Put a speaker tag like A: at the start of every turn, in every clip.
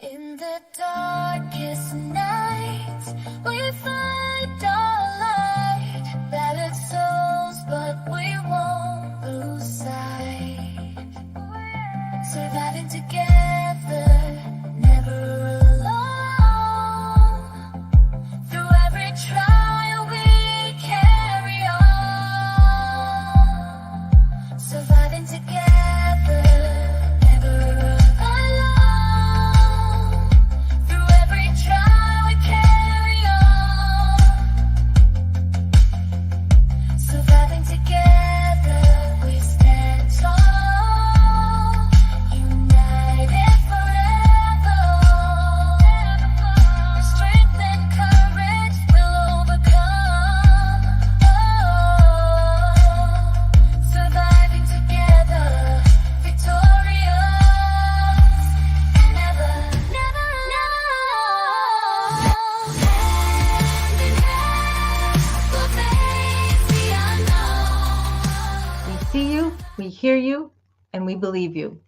A: In the darkest night, we find our light. Battered souls, but we won't lose sight. Surviving together, never alone. Through every trial, we carry on. Surviving together, never alone. Through every trial, we carry on. Surviving together, we stand tall. United forever. Strength and courage will overcome. Surviving together, victorious. Never, never, never alone. Hand in hand, we'll face the unknown.
B: We see you, we hear you, and we believe you.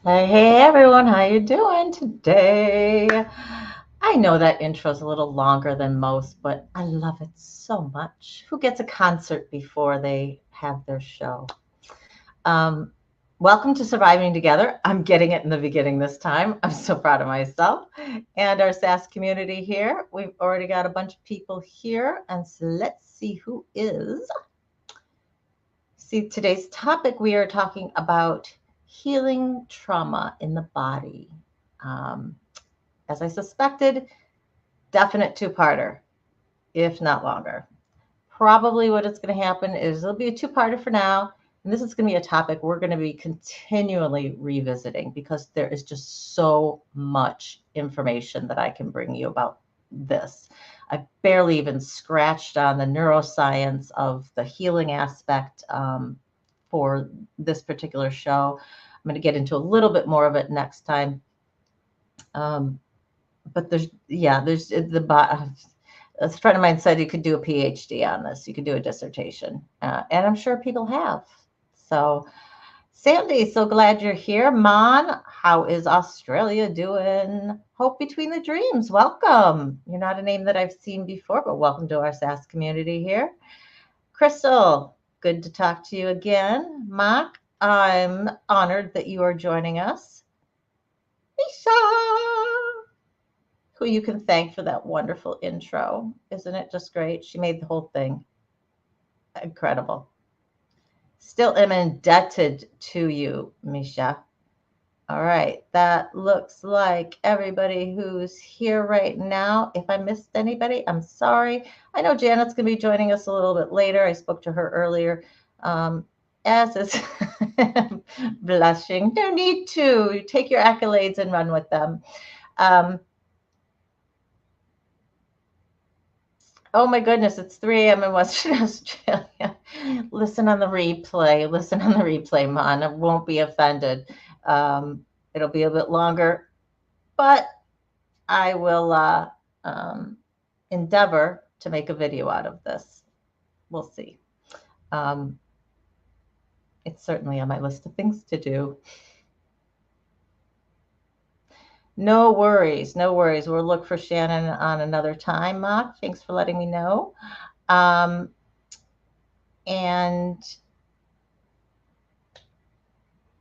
B: Hey everyone, how you doing today? I know that intro's a little longer than most, but I love it so much. Who gets a concert before they have their show? Welcome to Surviving Together. I'm getting it in the beginning this time. I'm so proud of myself. And our SAS community here. We've already got a bunch of people here, and so let's see who is. See, today's topic, we are talking about healing trauma in the body. As I suspected, definite two-parter, if not longer. Probably what is going to happen is there'll be a two-parter for now, and this is going to be a topic we're going to be continually revisiting because there is just so much information that I can bring you about this. I barely even scratched on the neuroscience of the healing aspect for this particular show. I'm going to get into a little bit more of it next time. But a friend of mine said you could do a PhD on this. You could do a dissertation. And I'm sure people have. So, Sandy, so glad you're here. Mon, how is Australia doing? Hope Between the Dreams, welcome. You're not a name that I've seen before, but welcome to our SAS community here. Crystal, good to talk to you again. Mark, I'm honored that you are joining us. Lisa, who you can thank for that wonderful intro. Isn't it just great? She made the whole thing incredible. Still am indebted to you, Misha. All right, that looks like everybody who's here right now. If I missed anybody, I'm sorry. I know Janet's going to be joining us a little bit later. I spoke to her earlier. As is blushing. No need to. You take your accolades and run with them. Oh my goodness, it's 3 a.m. in Western Australia. Listen on the replay. Listen on the replay, Mon. I won't be offended. It'll be a bit longer, but I will endeavor to make a video out of this. We'll see. It's certainly on my list of things to do. No worries, no worries. We'll look for Shannon on another time, Ma. Thanks for letting me know. And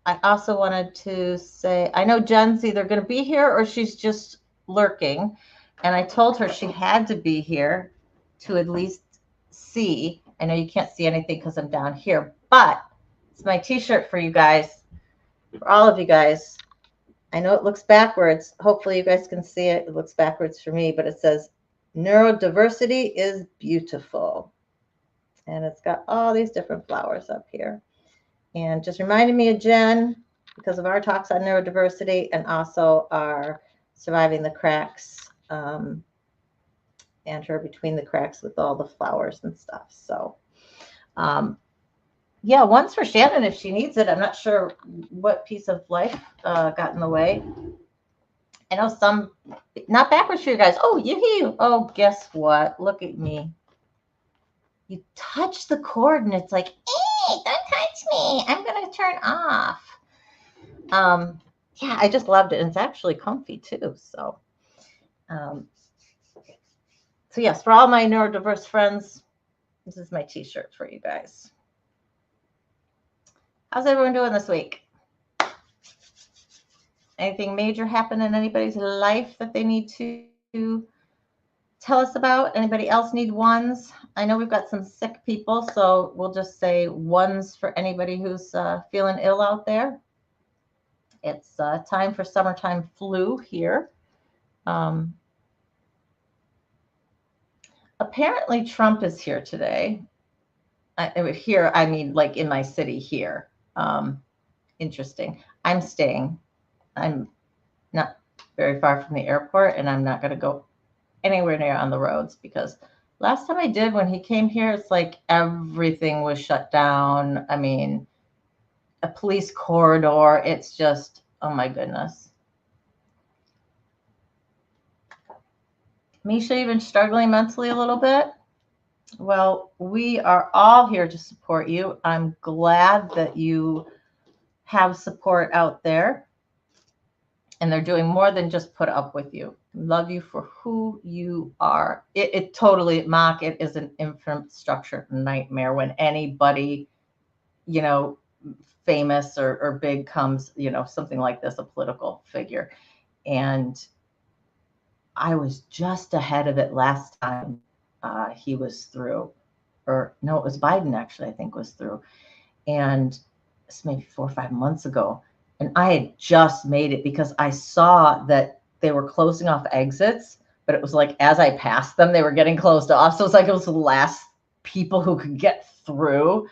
B: I also wanted to say, I know Jen's either going to be here or she's just lurking. And I told her she had to be here to at least see. I know you can't see anything because I'm down here, but it's my t-shirt for you guys, for all of you guys. I know it looks backwards. Hopefully you guys can see it. It looks backwards for me, but it says neurodiversity is beautiful. And it's got all these different flowers up here. And just reminded me of Jen because of our talks on neurodiversity and also our surviving the cracks and her between the cracks with all the flowers and stuff. So, yeah, one's for Shannon if she needs it. I'm not sure what piece of life got in the way. I know some, not backwards for you guys. Oh, yoo-hoo. Oh, guess what? Look at me. You touch the cord and it's like, hey, don't touch me. I'm going to turn off. yeah, I just loved it. And it's actually comfy too. Um, so yes, for all my neurodiverse friends, this is my t-shirt for you guys. How's everyone doing this week? Anything major happen in anybody's life that they need to tell us about? Anybody else need ones? I know we've got some sick people, so we'll just say ones for anybody who's feeling ill out there. It's time for summertime flu here. Apparently Trump is here today. Here, I mean, like in my city here. Interesting. I'm staying. I'm not very far from the airport, and I'm not going to go anywhere near on the roads because last time I did when he came here, it's like everything was shut down. I mean, a police corridor. It's just, oh my goodness. Misha, you've been struggling mentally a little bit? Well, we are all here to support you. I'm glad that you have support out there, and they're doing more than just put up with you. Love you for who you are. It totally, Mark, it is an infrastructure nightmare when anybody, you know, famous or big comes, you know, something like this, a political figure. And I was just ahead of it last time he was through. Or no, it was Biden actually, I think was through. And it's maybe 4 or 5 months ago. And I had just made it because I saw that they were closing off exits, but it was like as I passed them, they were getting closed off. So it's like it was the last people who could get through.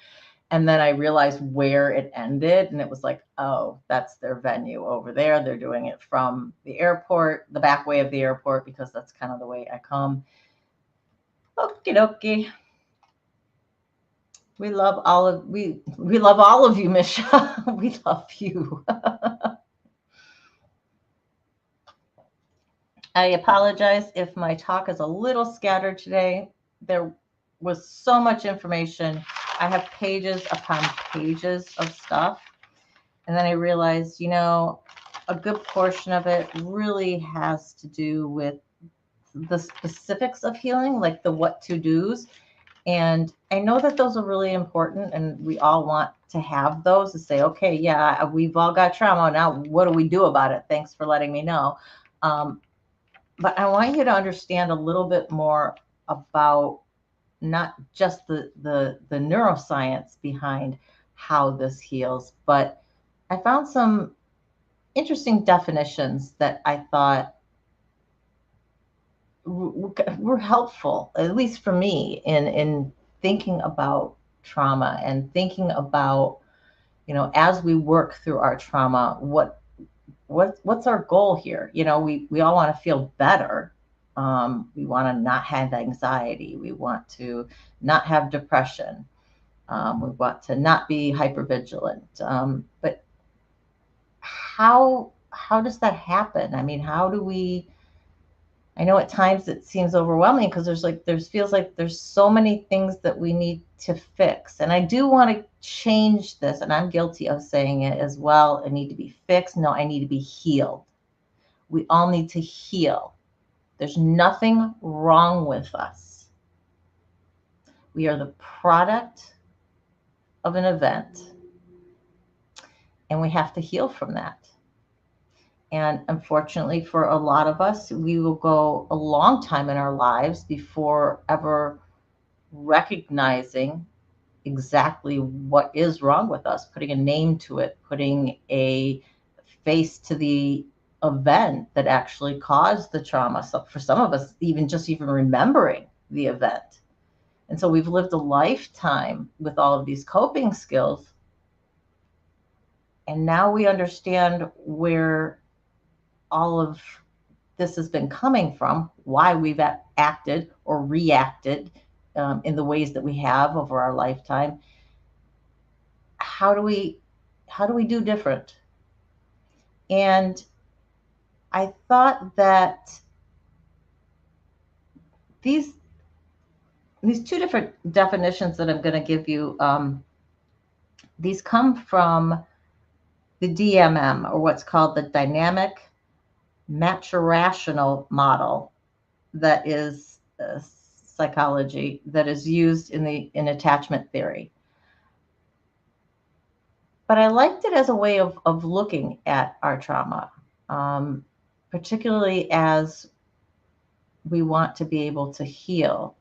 B: And then I realized where it ended. And it was like, oh, that's their venue over there. They're doing it from the airport, the back way of the airport, because that's kind of the way I come. Okie dokie. We love all of you, Misha. We love you. I apologize if my talk is a little scattered today. There was so much information. I have pages upon pages of stuff. And then I realized, you know, a good portion of it really has to do with the specifics of healing, like the what to do's. And I know that those are really important, and we all want to have those to say, okay, yeah, we've all got trauma. Now, what do we do about it? Thanks for letting me know. But I want you to understand a little bit more about not just the neuroscience behind how this heals, but I found some interesting definitions that I thought were helpful, at least for me, in thinking about trauma and thinking about, you know, as we work through our trauma, what's our goal here? You know, we all want to feel better. We want to not have anxiety. We want to not have depression. We want to not be hypervigilant. But how does that happen? I mean, how do we? I know at times it seems overwhelming because feels like there's so many things that we need to fix. And I do want to change this, and I'm guilty of saying it as well. I need to be fixed. No, I need to be healed. We all need to heal. There's nothing wrong with us. We are the product of an event, and we have to heal from that. And unfortunately, for a lot of us, we will go a long time in our lives before ever recognizing exactly what is wrong with us, putting a name to it, putting a face to the event that actually caused the trauma. So for some of us, even remembering the event. And so we've lived a lifetime with all of these coping skills. And now we understand where all of this has been coming from, why we've acted or reacted in the ways that we have over our lifetime. How do we do different? And I thought that these two different definitions that I'm going to give you, these come from the DMM, or what's called the dynamic maturational model, that is psychology that is used in attachment theory. But I liked it as a way of looking at our trauma, particularly as we want to be able to heal.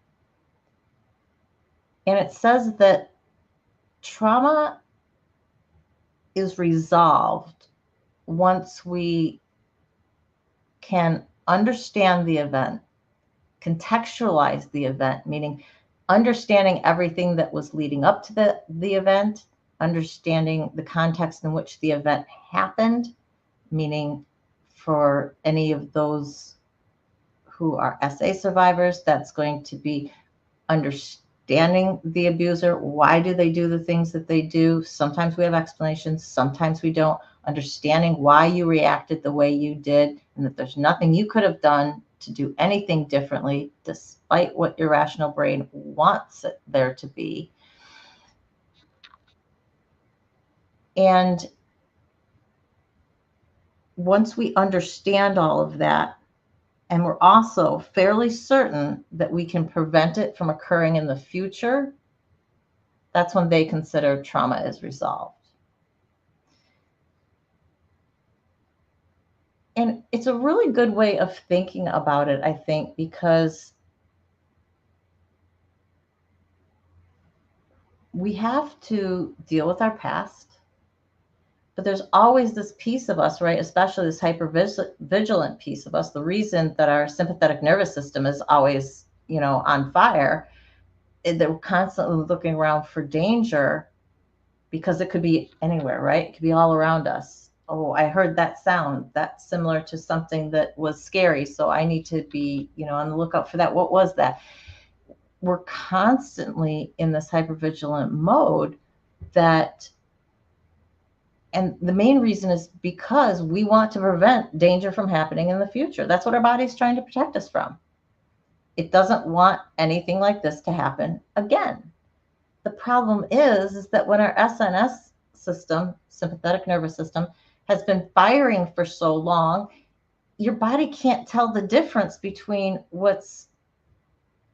B: And it says that trauma is resolved once we can understand the event, contextualize the event, meaning understanding everything that was leading up to the event, understanding the context in which the event happened, meaning for any of those who are SA survivors, that's going to be understanding the abuser. Why do they do the things that they do? Sometimes we have explanations, sometimes we don't. Understanding why you reacted the way you did, and that there's nothing you could have done to do anything differently, despite what your rational brain wants it there to be. And once we understand all of that, and we're also fairly certain that we can prevent it from occurring in the future, that's when they consider trauma is resolved. And it's a really good way of thinking about it, I think, because we have to deal with our past, but there's always this piece of us, right? Especially this hyper-vigilant piece of us. The reason that our sympathetic nervous system is always, on fire, is that we're constantly looking around for danger, because it could be anywhere, right? It could be all around us. Oh, I heard that sound. That's similar to something that was scary, so I need to be, on the lookout for that. What was that? We're constantly in this hypervigilant mode and the main reason is because we want to prevent danger from happening in the future. That's what our body's trying to protect us from. It doesn't want anything like this to happen again. The problem is that when our SNS system, sympathetic nervous system, has been firing for so long, your body can't tell the difference between what's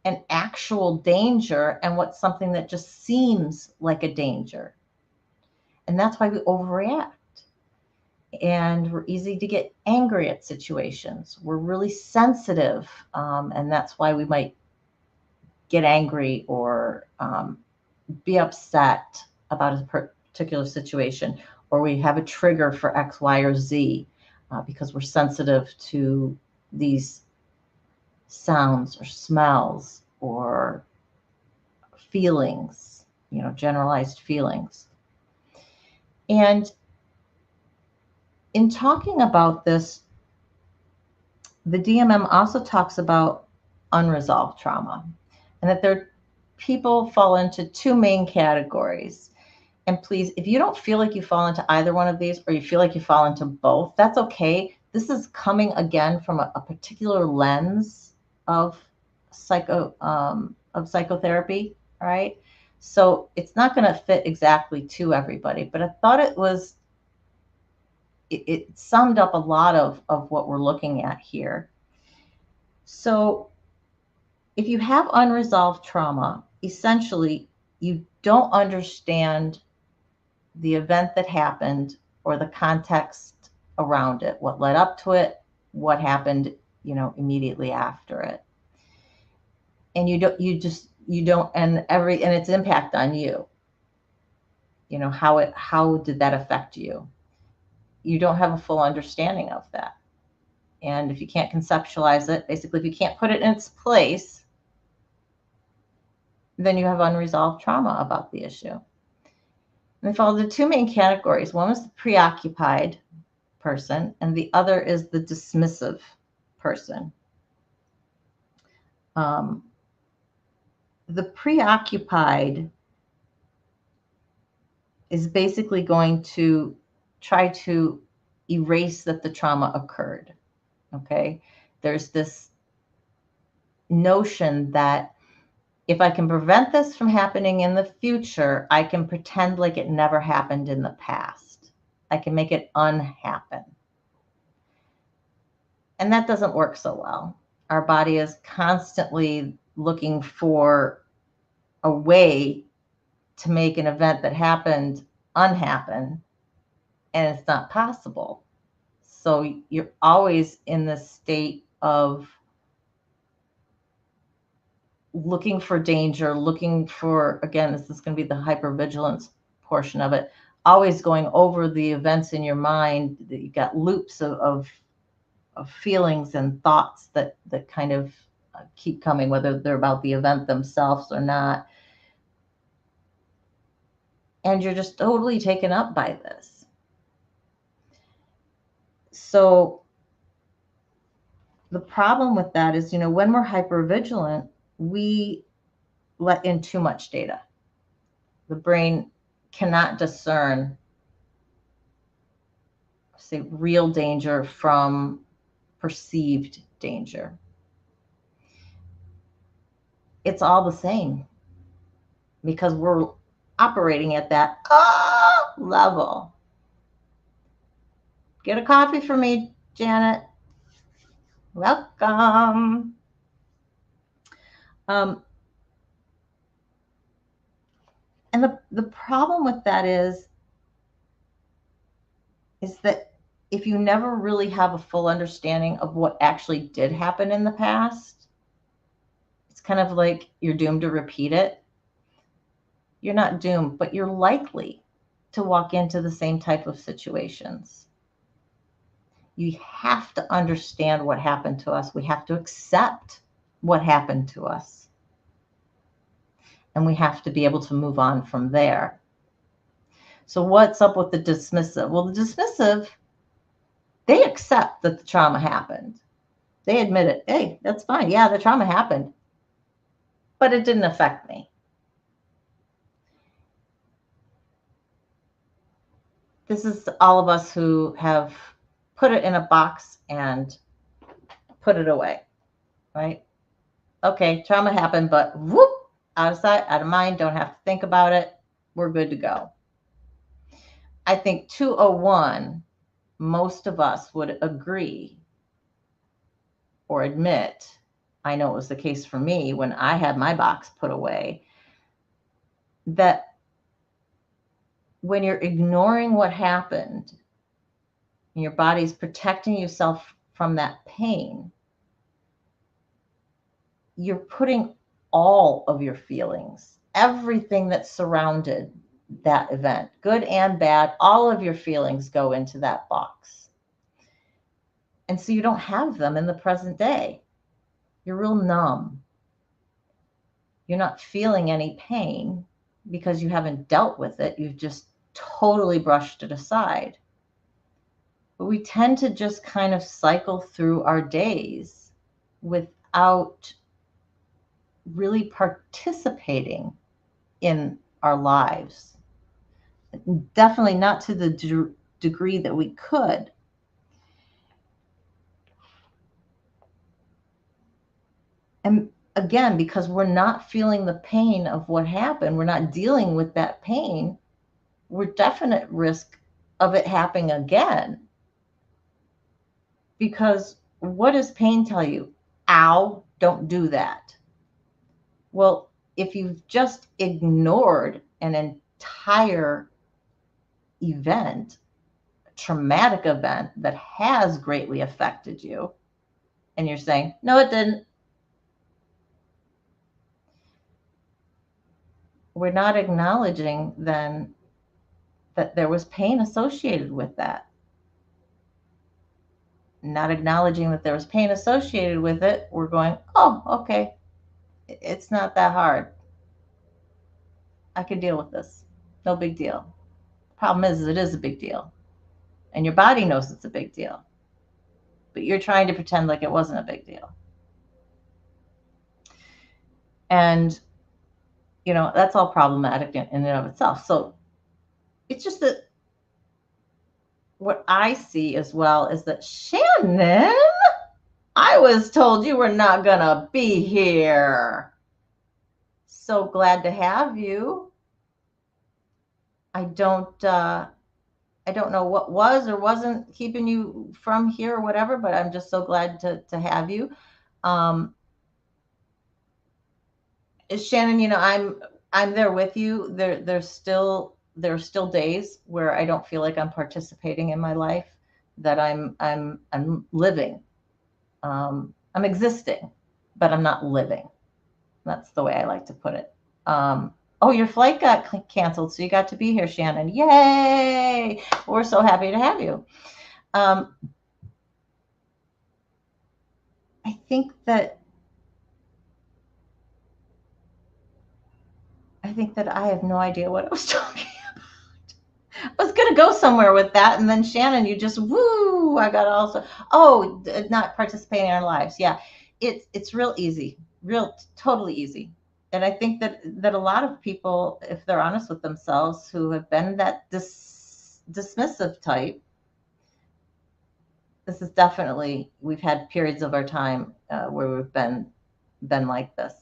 B: an actual danger and what's something that just seems like a danger. And that's why we overreact. And we're easy to get angry at situations. We're really sensitive, and that's why we might get angry or be upset about a particular situation, or we have a trigger for X, Y, or Z because we're sensitive to these sounds or smells or feelings, generalized feelings. And in talking about this, the DMM also talks about unresolved trauma, and that people fall into two main categories. And please, if you don't feel like you fall into either one of these, or you feel like you fall into both, that's okay. This is coming again from a particular lens of psychotherapy, all right? So it's not going to fit exactly to everybody, but I thought it summed up a lot of what we're looking at here. So if you have unresolved trauma, essentially you don't understand the event that happened or the context around it, what led up to it, what happened, immediately after it. And you don't, and its impact on you, how did that affect you? You don't have a full understanding of that. And if you can't conceptualize it, basically, if you can't put it in its place, then you have unresolved trauma about the issue. And they fall into two main categories. One is the preoccupied person, and the other is the dismissive person. The preoccupied is basically going to try to erase that the trauma occurred. Okay? There's this notion that if I can prevent this from happening in the future, I can pretend like it never happened in the past. I can make it unhappen. And that doesn't work so well. Our body is constantly looking for a way to make an event that happened unhappen, and it's not possible. So you're always in this state of looking for danger, looking for, again, this is going to be the hypervigilance portion of it, always going over the events in your mind. You got loops of feelings and thoughts that kind of keep coming, whether they're about the event themselves or not. And you're just totally taken up by this. So the problem with that is, when we're hypervigilant, we let in too much data. The brain cannot discern, say, real danger from perceived danger. It's all the same because we're operating at that level. Get a coffee for me, Janet. Welcome. And the problem with that is that if you never really have a full understanding of what actually did happen in the past, it's kind of like you're doomed to repeat it. You're not doomed, but you're likely to walk into the same type of situations. You have to understand what happened to us. We have to accept what happened to us. And we have to be able to move on from there. So what's up with the dismissive? Well, the dismissive, they accept that the trauma happened. They admit it. Hey, that's fine. Yeah, the trauma happened, but it didn't affect me. This is all of us who have put it in a box and put it away, right? Okay, trauma happened, but whoop, out of sight, out of mind, don't have to think about it. We're good to go. I think 201, most of us would agree or admit, I know it was the case for me when I had my box put away, that when you're ignoring what happened and your body's protecting yourself from that pain, you're putting all of your feelings, everything that surrounded that event, good and bad, all of your feelings go into that box. And so you don't have them in the present day. You're real numb. You're not feeling any pain because you haven't dealt with it. You've just totally brushed it aside. But we tend to just kind of cycle through our days without really participating in our lives. Definitely not to the degree that we could. And again, because we're not feeling the pain of what happened, we're not dealing with that pain, we're definite risk of it happening again. Because what does pain tell you? Ow, don't do that. Well, if you've just ignored an entire event, a traumatic event that has greatly affected you, and you're saying, no, it didn't, we're not acknowledging then that there was pain associated with that. Not acknowledging that there was pain associated with it, we're going, oh, okay, it's not that hard. I can deal with this. No big deal. The problem is it is a big deal. And your body knows it's a big deal. But you're trying to pretend like it wasn't a big deal. And, that's all problematic in and of itself. So it's just that what I see as well is that, Shannon, I was told you were not going to be here. So glad to have you. I don't I don't know what was or wasn't keeping you from here or whatever, but I'm just so glad to have you. Um, Shannon, I'm there with you. There are still days where I don't feel like I'm participating in my life, that I'm living. I'm existing, but I'm not living. That's the way I like to put it. Oh, your flight got canceled, so you got to be here, Shannon. Yay! We're so happy to have you. Um, I think that I have no idea what I was talking about. I was gonna go somewhere with that, and then Shannon, you just woo! I got also. Oh, not participating in our lives. Yeah, it's real easy, real totally easy. And I think that a lot of people, if they're honest with themselves, who have been that dismissive type, this is definitely, we've had periods of our time where we've been like this,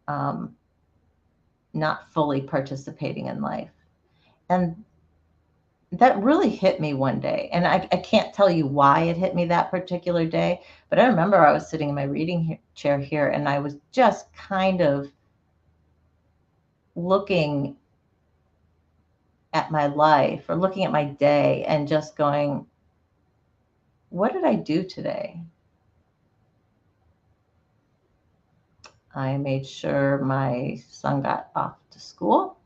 B: um, not fully participating in life. And that really hit me one day. And I can't tell you why it hit me that particular day, but I remember I was sitting in my reading chair here, and I was just kind of looking at my life or looking at my day and just going, what did I do today? I made sure my son got off to school.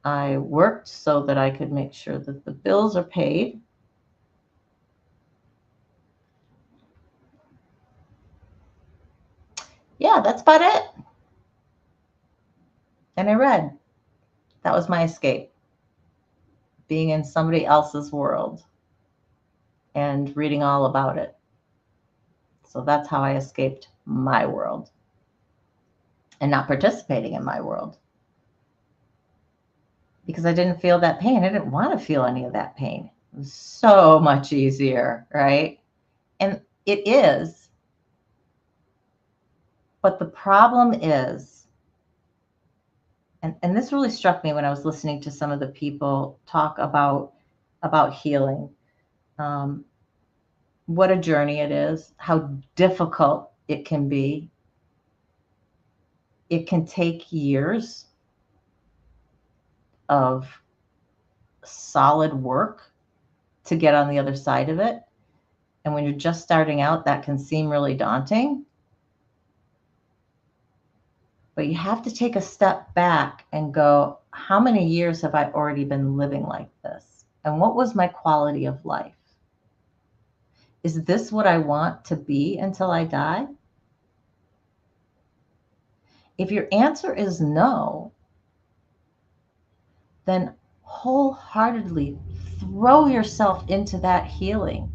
B: I worked so that I could make sure that the bills are paid. Yeah, that's about it. And I read. That was my escape, being in somebody else's world and reading all about it. So that's how I escaped my world and not participating in my world, because I didn't feel that pain. I didn't want to feel any of that pain. It was so much easier, right? And it is. But the problem is, and this really struck me when I was listening to some of the people talk about healing. Um, what a journey it is, how difficult it can be. It can take years of solid work to get on the other side of it. And when you're just starting out, that can seem really daunting. But you have to take a step back and go, how many years have I already been living like this? And what was my quality of life? Is this what I want to be until I die? If your answer is no, then wholeheartedly throw yourself into that healing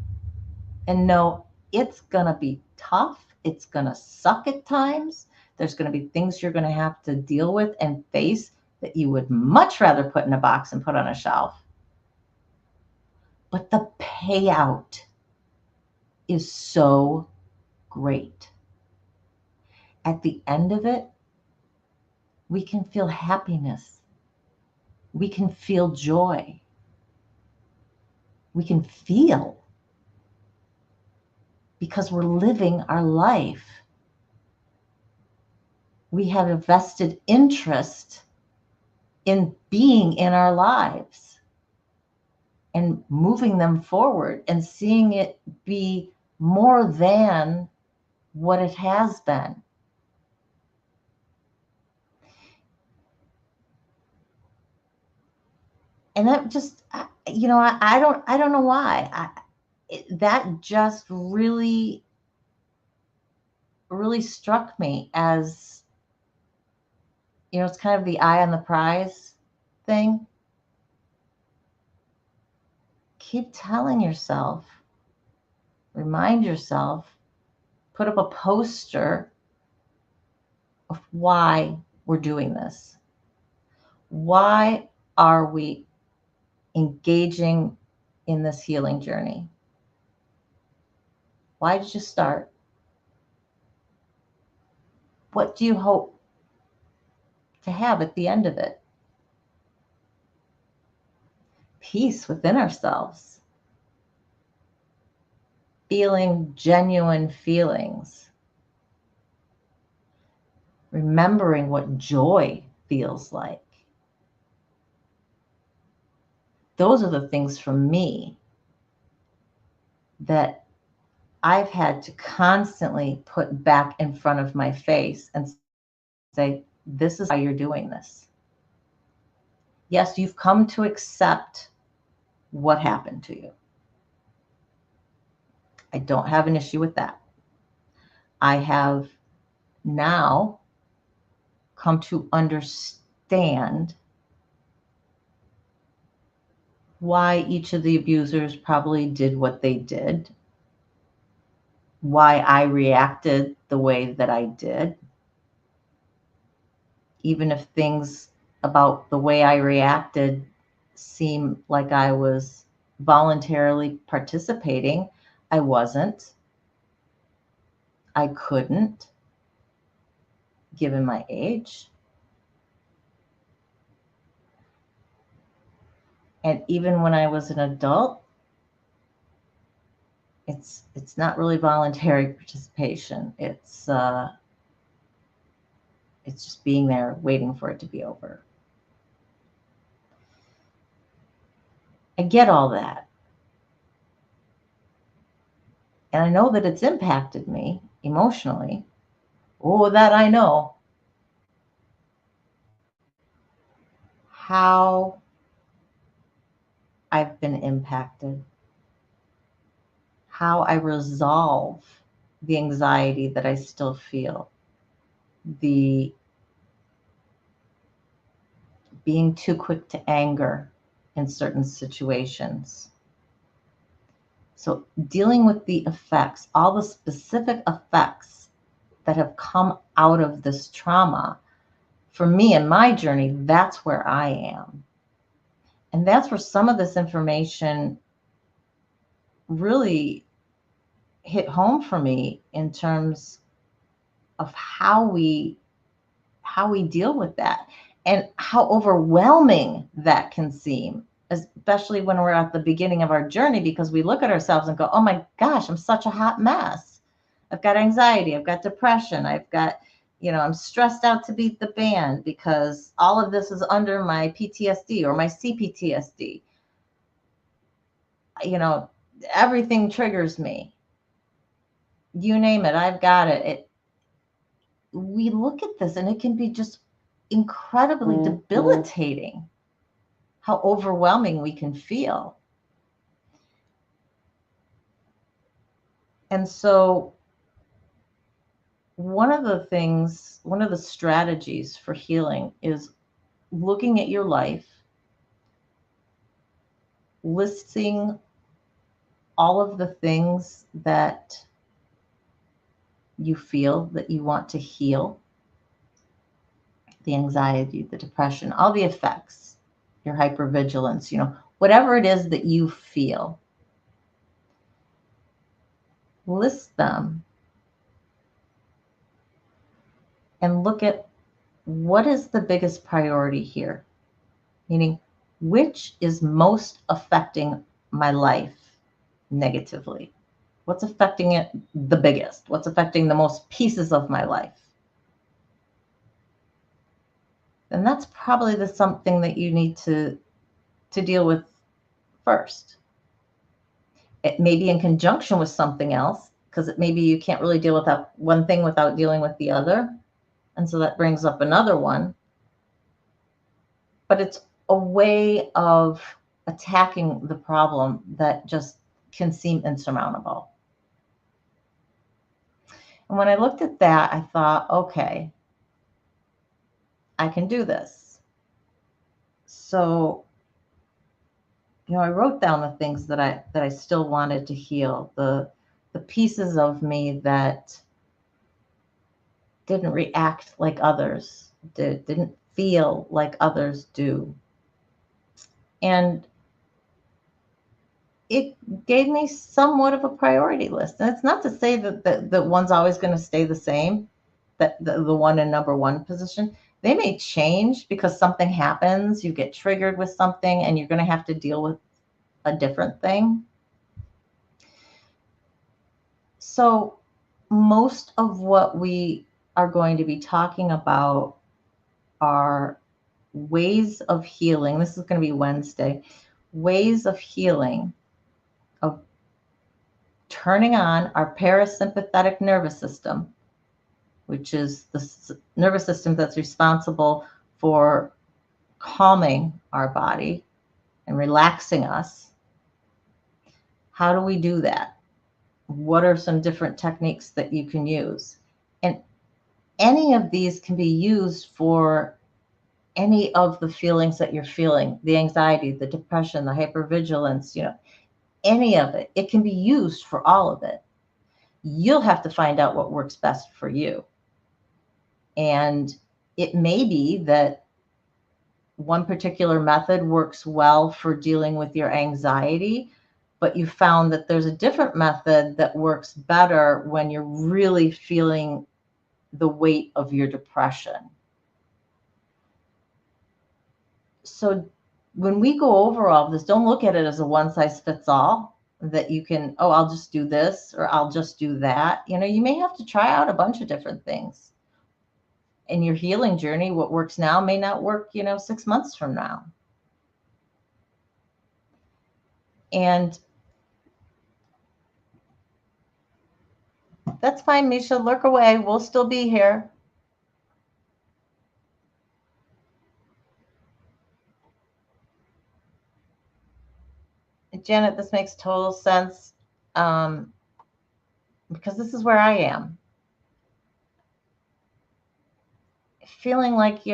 B: and know it's going to be tough. It's going to suck at times. There's going to be things you're going to have to deal with and face that you would much rather put in a box and put on a shelf. But the payout is so great. At the end of it, we can feel happiness. We can feel joy. We can feel, because we're living our life. We have a vested interest in being in our lives and moving them forward and seeing it be more than what it has been. And that just, I don't know why. That just really, really struck me as, it's kind of the eye on the prize thing. Keep telling yourself, remind yourself, put up a poster of why we're doing this. Why are we engaging in this healing journey? Why did you start? What do you hope to have at the end of it? peace within ourselves, feeling genuine feelings, remembering what joy feels like. Those are the things for me that I've had to constantly put back in front of my face and say, this is why you're doing this. Yes, you've come to accept what happened to you. I don't have an issue with that. I have now come to understand why each of the abusers probably did what they did, why I reacted the way that I did, even if things about the way I reacted seem like I was voluntarily participating. I wasn't. I couldn't, given my age. And even when I was an adult, it's not really voluntary participation. It's just being there waiting for it to be over. I get all that. And I know that it's impacted me emotionally. Oh, that I know. How I've been impacted. How I resolve the anxiety that I still feel. The being too quick to anger in certain situations. So dealing with the effects, all the specific effects that have come out of this trauma, for me in my journey, that's where I am. And that's where some of this information really hit home for me in terms of how we deal with that and how overwhelming that can seem, especially when we're at the beginning of our journey, because we look at ourselves and go, oh my gosh, I'm such a hot mess. I've got anxiety, I've got depression, I've got, I'm stressed out to beat the band because all of this is under my PTSD or my CPTSD. Everything triggers me. You name it, I've got it. We look at this and it can be just incredibly debilitating how overwhelming we can feel. And so one of the strategies for healing is looking at your life, listing all of the things that you feel that you want to heal, the anxiety, the depression, all the effects, your hypervigilance, whatever it is that you feel, list them and look at what is the biggest priority here, meaning which is most affecting my life negatively. What's affecting it the biggest? What's affecting the most pieces of my life? And that's probably something that you need to deal with first. It may be in conjunction with something else, because maybe you can't really deal with that one thing without dealing with the other. And so that brings up another one. But it's a way of attacking the problem that just can seem insurmountable. And when I looked at that, I thought, okay, I can do this. So, I wrote down the things that I still wanted to heal, the pieces of me that didn't react like others didn't feel like others do. And it gave me somewhat of a priority list. And it's not to say that one's always going to stay the same, that the one in number one position. They may change because something happens, you get triggered with something, and you're going to have to deal with a different thing. So, most of what we are going to be talking about are ways of healing. This is going to be Wednesday. Ways of healing, of turning on our parasympathetic nervous system, which is the nervous system that's responsible for calming our body and relaxing us. How do we do that? What are some different techniques that you can use? And any of these can be used for any of the feelings that you're feeling, the anxiety, the depression, the hypervigilance, any of it. It can be used for all of it. You'll have to find out what works best for you. And it may be that one particular method works well for dealing with your anxiety, but you found that there's a different method that works better when you're really feeling the weight of your depression. So when we go over all of this, don't look at it as a one size fits all, that you can, oh, I'll just do this or I'll just do that. You may have to try out a bunch of different things. In your healing journey, what works now may not work, 6 months from now. And that's fine, Misha. Lurk away. We'll still be here. Janet, this makes total sense, because this is where I am. Feeling like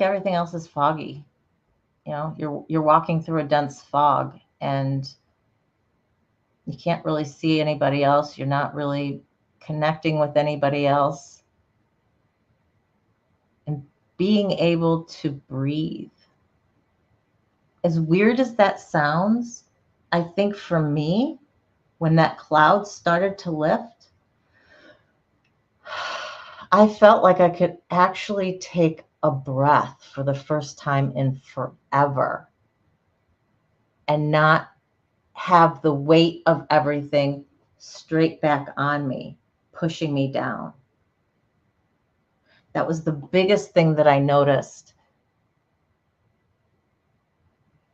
B: everything else is foggy. You're walking through a dense fog and you can't really see anybody else. You're not really connecting with anybody else. And being able to breathe. As weird as that sounds, I think for me, when that cloud started to lift, I felt like I could actually take a breath for the first time in forever and not have the weight of everything straight back on me, pushing me down. That was the biggest thing that I noticed.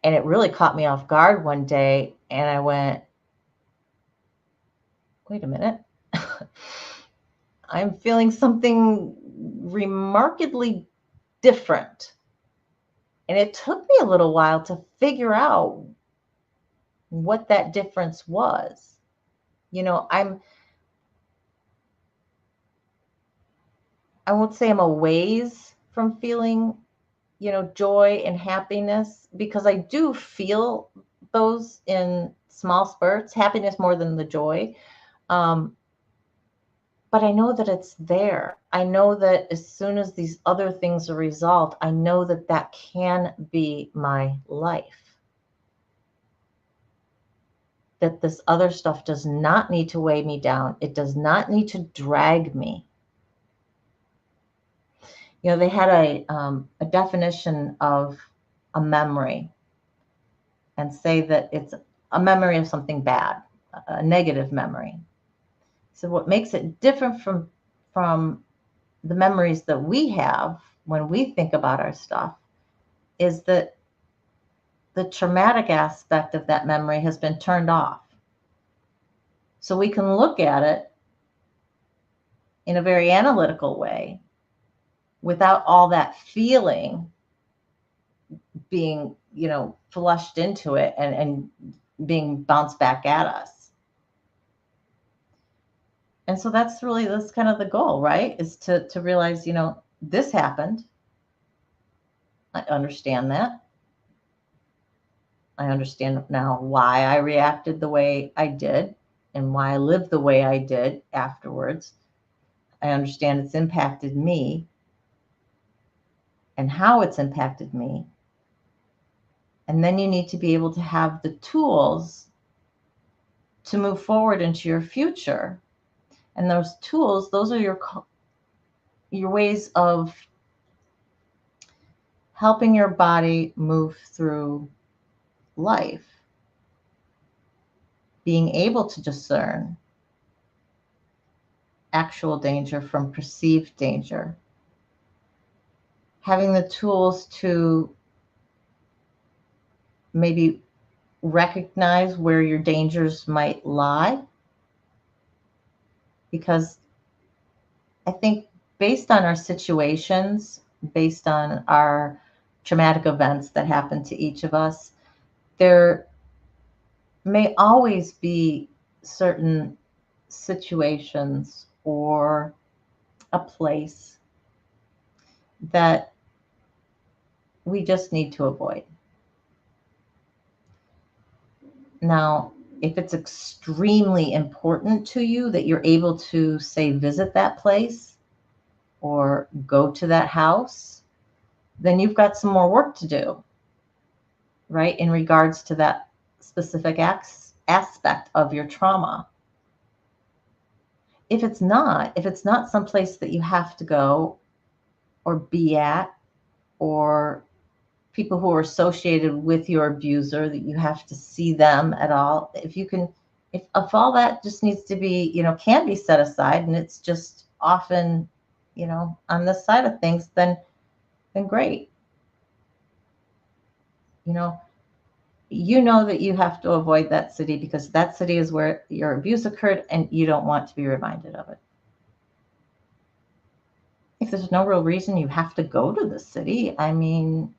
B: And it really caught me off guard one day. And I went, wait a minute. I'm feeling something remarkably different. And it took me a little while to figure out what that difference was. I won't say I'm a ways from feeling, joy and happiness, because I do feel those in small spurts, happiness more than the joy. But I know that it's there. I know that as soon as these other things are resolved, I know that that can be my life. That this other stuff does not need to weigh me down. It does not need to drag me. They had a definition of a memory and say that it's a memory of something bad, a negative memory. So what makes it different from the memories that we have when we think about our stuff is that the traumatic aspect of that memory has been turned off. So we can look at it in a very analytical way without all that feeling being, flushed into it and being bounced back at us. And so that's kind of the goal, right? Is to realize, this happened. I understand that. I understand now why I reacted the way I did and why I lived the way I did afterwards. I understand it's impacted me and how it's impacted me. And then you need to be able to have the tools to move forward into your future. And those tools, those are your your ways of helping your body move through life, being able to discern actual danger from perceived danger, having the tools to maybe recognize where your dangers might lie. Because I think based on our situations, based on our traumatic events that happen to each of us, there may always be certain situations or a place that we just need to avoid. Now, if it's extremely important to you that you're able to, say, visit that place or go to that house, then you've got some more work to do, right, in regards to that specific aspect of your trauma. If it's not someplace that you have to go or be at, or people who are associated with your abuser that you have to see them at all, if all that just needs to be, can be set aside, and it's just often, on this side of things, then great. You know that you have to avoid that city because that city is where your abuse occurred, and you don't want to be reminded of it. If there's no real reason you have to go to the city, I mean,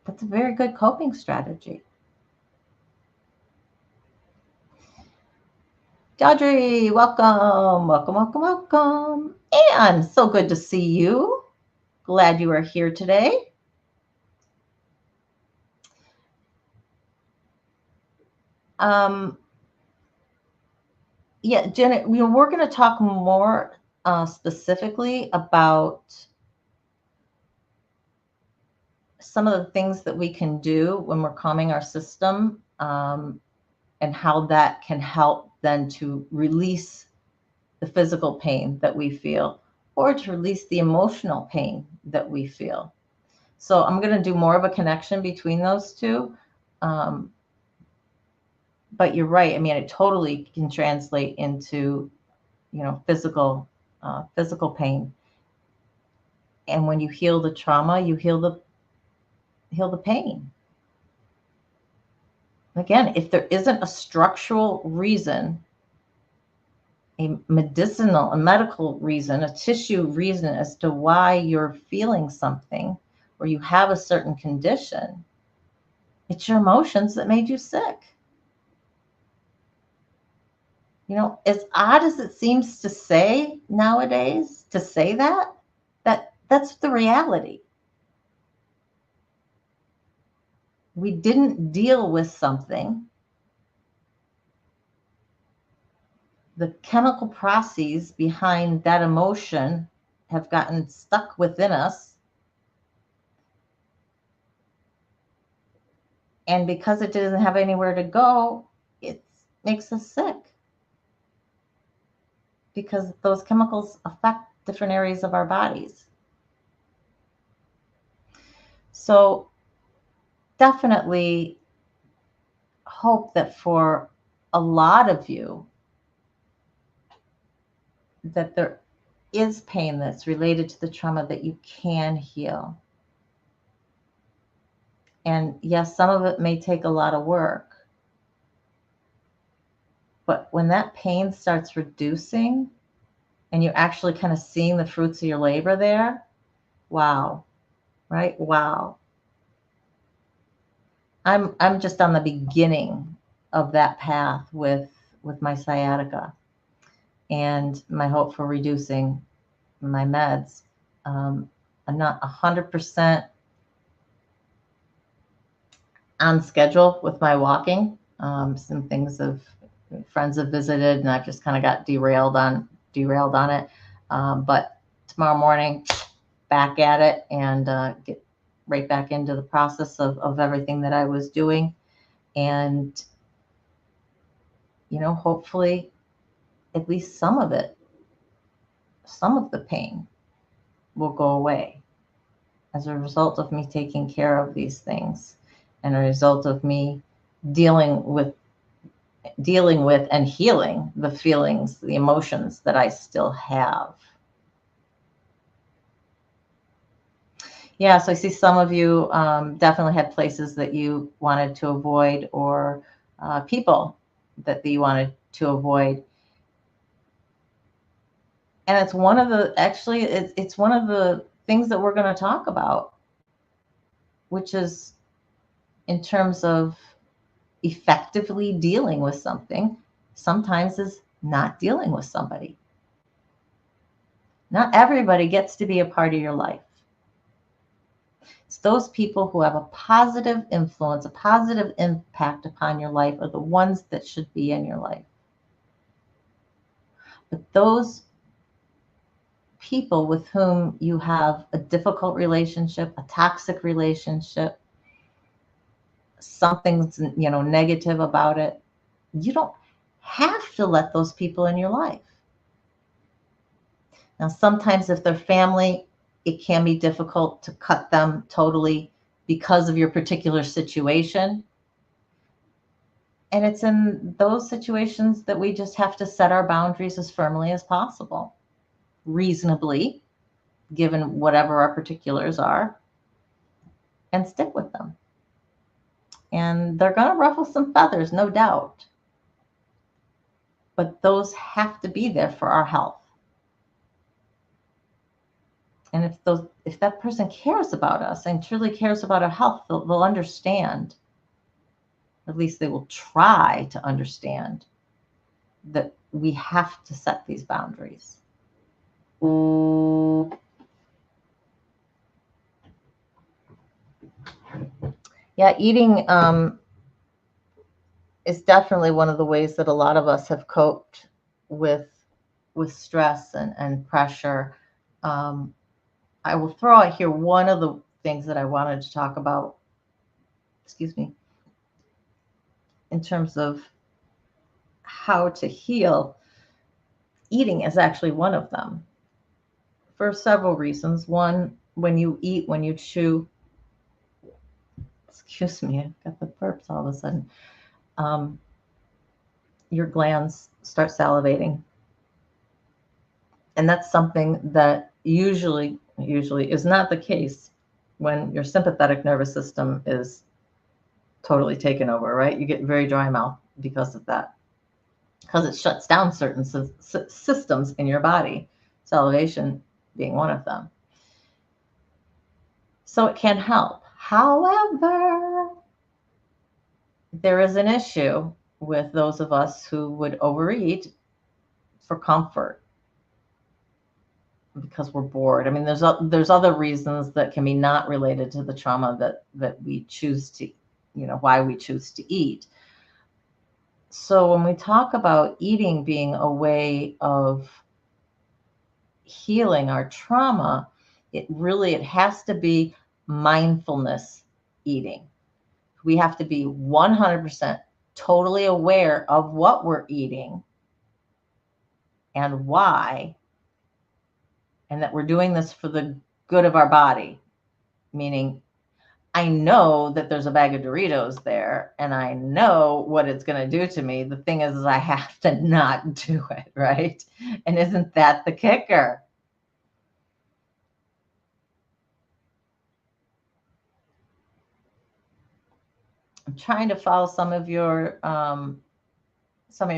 B: that's a very good coping strategy. Dodry, welcome, welcome, welcome, welcome. And so good to see you. Glad you are here today. Yeah, Janet, we're going to talk more specifically about some of the things that we can do when we're calming our system, and how that can help then to release the physical pain that we feel, or to release the emotional pain that we feel. So I'm going to do more of a connection between those two. But you're right. I mean, it totally can translate into, physical pain. And when you heal the trauma, you heal the pain. Again, if there isn't a structural reason, a medical reason, a tissue reason as to why you're feeling something or you have a certain condition, it's your emotions that made you sick. As odd as it seems to say nowadays, to say that's the reality. We didn't deal with something. The chemical processes behind that emotion have gotten stuck within us. And because it doesn't have anywhere to go, it makes us sick. Because those chemicals affect different areas of our bodies. So definitely hope that for a lot of you, that there is pain that's related to the trauma that you can heal. And yes, some of it may take a lot of work. But when that pain starts reducing and you're actually kind of seeing the fruits of your labor there, wow, right? Wow. I'm just on the beginning of that path with my sciatica and my hope for reducing my meds. I'm not 100% on schedule with my walking. Some things friends have visited, and I've just kind of got derailed on it. But tomorrow morning, back at it, and get right back into the process of everything that I was doing. And, hopefully at least some of it some of the pain will go away as a result of me taking care of these things and a result of me dealing with and healing the feelings, the emotions that I still have. Yeah, so I see some of you definitely had places that you wanted to avoid, or people that you wanted to avoid. And it's one of the, actually, it's one of the things that we're going to talk about, which is in terms of effectively dealing with something, sometimes is not dealing with somebody. Not everybody gets to be a part of your life. It's those people who have a positive influence, a positive impact upon your life are the ones that should be in your life. But those people with whom you have a difficult relationship, a toxic relationship, something's negative about it, you don't have to let those people in your life. Now, sometimes if they're family, it can be difficult to cut them totally because of your particular situation. And it's in those situations that we just have to set our boundaries as firmly as possible, reasonably, given whatever our particulars are, and stick with them. And they're going to ruffle some feathers, no doubt. But those have to be there for our health. And if that person cares about us and truly cares about our health, they'll understand. At least they will try to understand that we have to set these boundaries. Yeah, eating is definitely one of the ways that a lot of us have coped with stress and pressure. I will throw out here one of the things that I wanted to talk about, in terms of how to heal. Eating is actually one of them for several reasons. One, when you eat, when you chew, excuse me, I got the burps all of a sudden. Your glands start salivating. And that's something that usually is not the case when your sympathetic nervous system is totally taken over, right? You get very dry mouth because of that, because it shuts down certain systems in your body, salivation being one of them. So it can help. However, there is an issue with those of us who would overeat for comfort, because we're bored. I mean, there's other reasons that can be not related to the trauma that we choose to, why we choose to eat. So when we talk about eating being a way of healing our trauma, it has to be mindfulness eating. We have to be 100% totally aware of what we're eating and why, and that we're doing this for the good of our body. Meaning, I know that there's a bag of Doritos there and I know what it's going to do to me. The thing is I have to not do it, right? And isn't that the kicker? I'm trying to follow some of your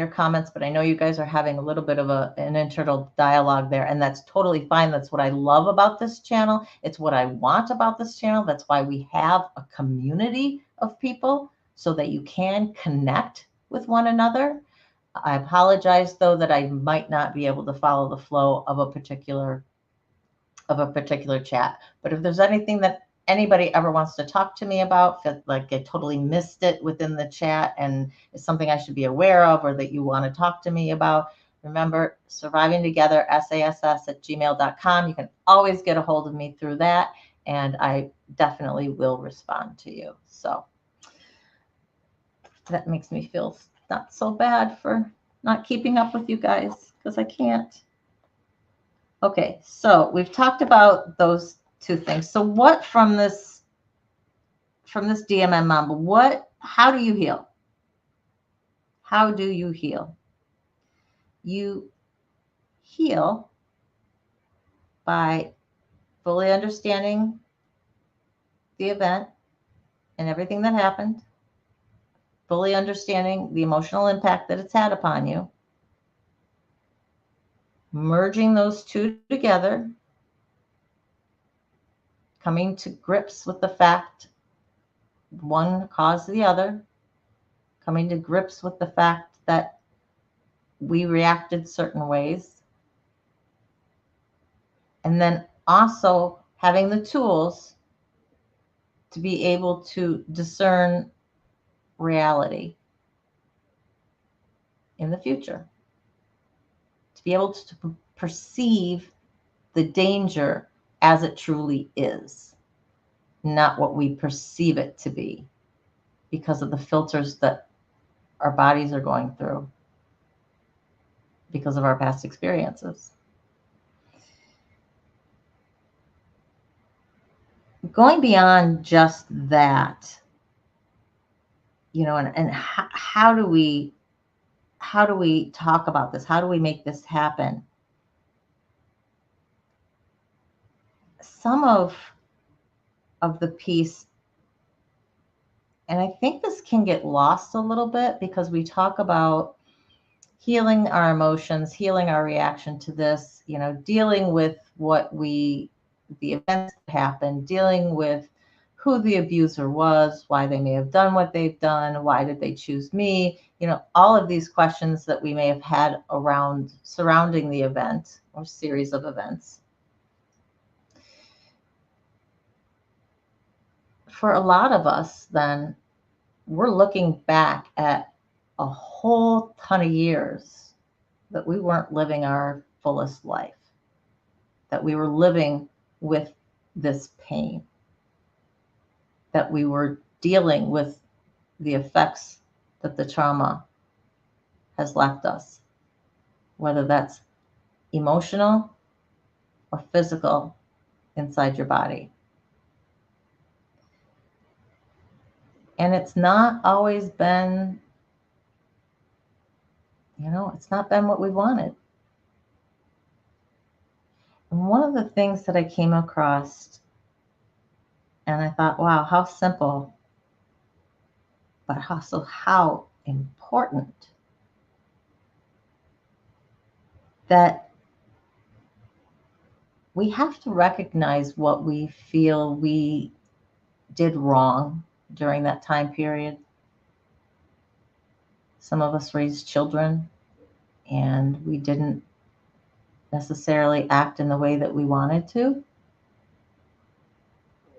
B: comments, but I know you guys are having a little bit of an internal dialogue there, and that's totally fine. That's what I love about this channel. It's what I want about this channel. That's why we have a community of people, so that you can connect with one another. I apologize, though, that I might not be able to follow the flow of a particular chat. But if there's anything that anybody ever wants to talk to me about, feel like I totally missed it within the chat and it's something I should be aware of, or that you want to talk to me about, remember, surviving together, sass@gmail.com. You can always get a hold of me through that, and I definitely will respond to you. So that makes me feel not so bad for not keeping up with you guys, because I can't. Okay, so we've talked about those two things. So what from this DMM mom, how do you heal? How do you heal? You heal by fully understanding the event and everything that happened, fully understanding the emotional impact that it's had upon you, merging those two together, coming to grips with the fact one caused the other, coming to grips with the fact that we reacted certain ways, and then also having the tools to be able to discern reality in the future, to be able to perceive the danger as it truly is, not what we perceive it to be because of the filters that our bodies are going through because of our past experiences. Going beyond just that, and how do we talk about this? How do we make this happen? Some of the piece, and I think this can get lost a little bit because we talk about healing our emotions, healing our reaction to this, dealing with the events that happened, dealing with who the abuser was, why they may have done what they've done, why did they choose me, all of these questions that we may have had surrounding the event or series of events. For a lot of us, then, we're looking back at a whole ton of years that we weren't living our fullest life, that we were living with this pain, that we were dealing with the effects that the trauma has left us, whether that's emotional or physical inside your body. And it's not always been, it's not been what we wanted. And one of the things that I came across, and I thought, wow, how simple, but also how important, that we have to recognize what we feel we did wrong during that time period. Some of us raised children and we didn't necessarily act in the way that we wanted to.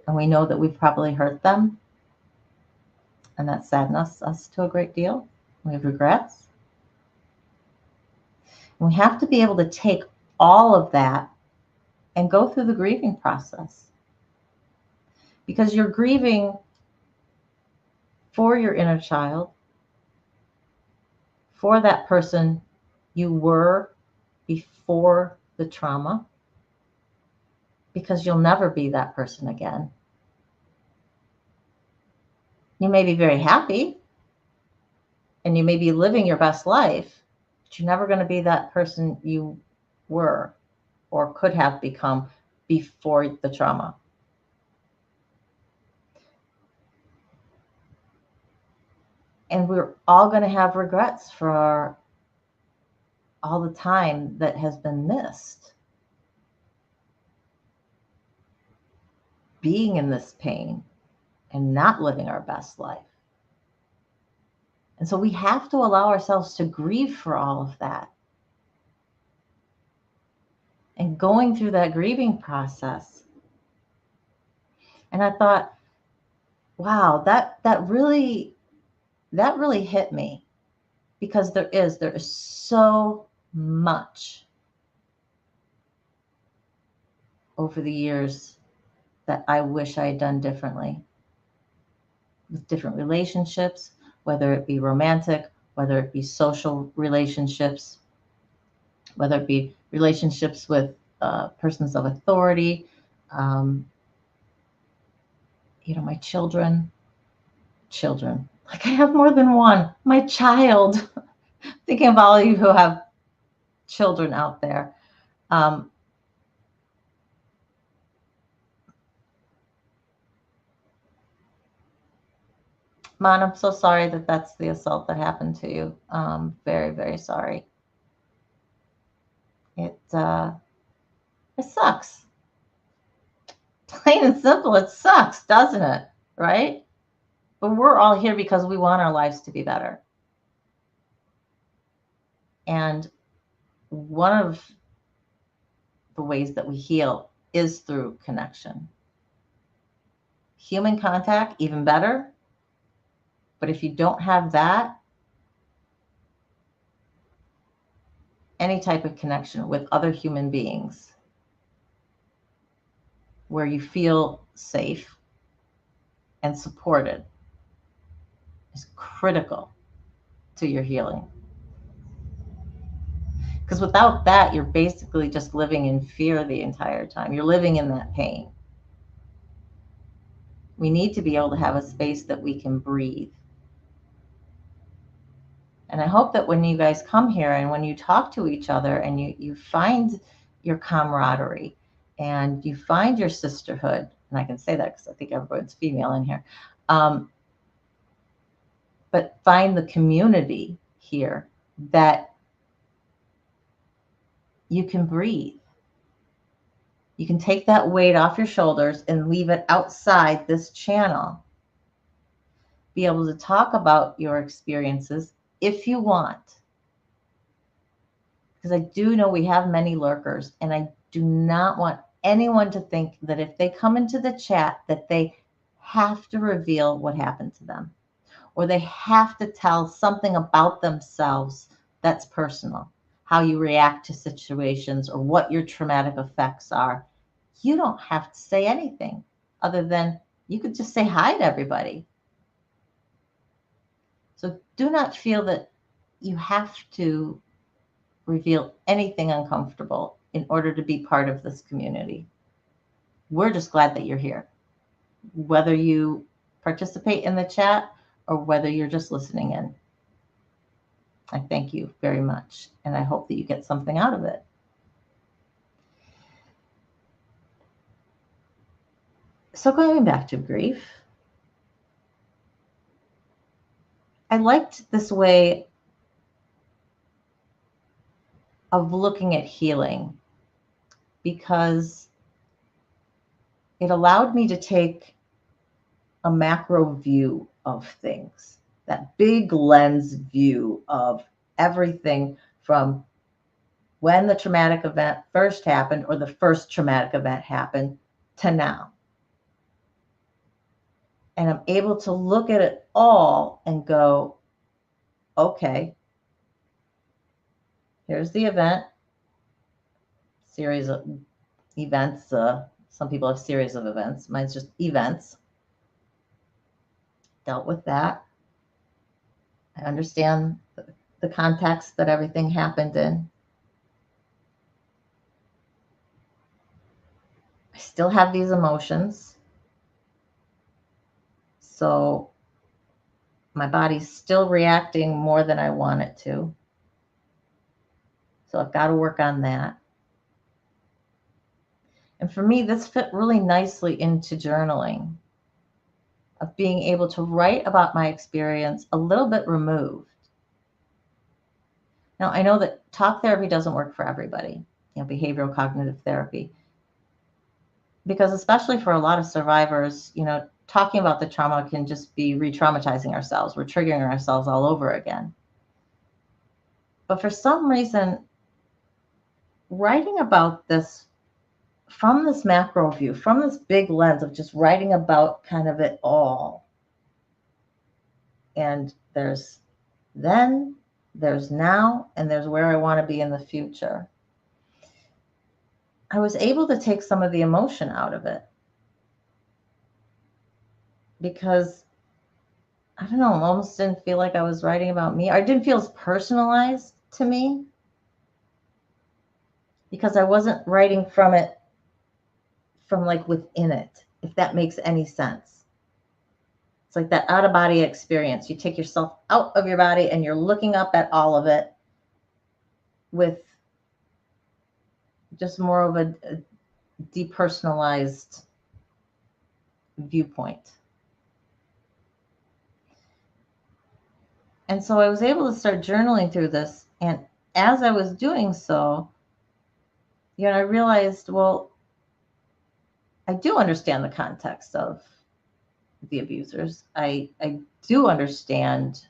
B: And we know that we've probably hurt them. And that saddens us to a great deal. We have regrets. And we have to be able to take all of that and go through the grieving process. Because you're grieving for your inner child, for that person you were before the trauma, because you'll never be that person again. You may be very happy and you may be living your best life, but you're never going to be that person you were or could have become before the trauma. And we're all going to have regrets for all the time that has been missed. Being in this pain and not living our best life. And so we have to allow ourselves to grieve for all of that. And going through that grieving process. And I thought, wow, that really hit me, because there is so much over the years that I wish I had done differently with different relationships, whether it be romantic, whether it be social relationships, whether it be relationships with persons of authority, um, my children. Like I have more than one. My child. Thinking of all of you who have children out there. Um, Mon, I'm so sorry that that's the assault that happened to you. Very, very sorry. It sucks. Plain and simple, it sucks, doesn't it? Right? But we're all here because we want our lives to be better. And one of the ways that we heal is through connection. Human contact, even better. But if you don't have that, any type of connection with other human beings where you feel safe and supported is critical to your healing. Because without that, you're basically just living in fear the entire time. You're living in that pain. We need to be able to have a space that we can breathe. And I hope that when you guys come here and when you talk to each other and you find your camaraderie and you find your sisterhood, and I can say that because I think everyone's female in here, but find the community here that you can breathe. You can take that weight off your shoulders and leave it outside this channel. Be able to talk about your experiences if you want. Because I do know we have many lurkers, and I do not want anyone to think that if they come into the chat that they have to reveal what happened to them, or they have to tell something about themselves that's personal, how you react to situations or what your traumatic effects are. You don't have to say anything other than you could just say hi to everybody. So do not feel that you have to reveal anything uncomfortable in order to be part of this community. We're just glad that you're here. Whether you participate in the chat or whether you're just listening in. I thank you very much, and I hope that you get something out of it. So going back to grief, I liked this way of looking at healing because it allowed me to take a macro view of things, that big lens view of everything from when the traumatic event first happened or the first traumatic event happened to now. And I'm able to look at it all and go, okay, here's the event, series of events. Some people have series of events. Mine's just events. Dealt with that. I understand the context that everything happened in. I still have these emotions. So my body's still reacting more than I want it to. So I've got to work on that. And for me, this fit really nicely into journaling, of being able to write about my experience a little bit removed. Now, I know that talk therapy doesn't work for everybody, behavioral cognitive therapy, because especially for a lot of survivors, talking about the trauma can just be re-traumatizing ourselves. We're triggering ourselves all over again. But for some reason, writing about this from this macro view, from this big lens of just writing about kind of it all. And there's then, there's now, and there's where I want to be in the future. I was able to take some of the emotion out of it because, I don't know, I almost didn't feel like I was writing about me. Or it didn't feel as personalized to me. because I wasn't writing from it, from like within it, if that makes any sense. It's like that out of body experience. You take yourself out of your body and you're looking up at all of it with just more of a depersonalized viewpoint. And so I was able to start journaling through this. And as I was doing so, I realized, well, I do understand the context of the abusers. I do understand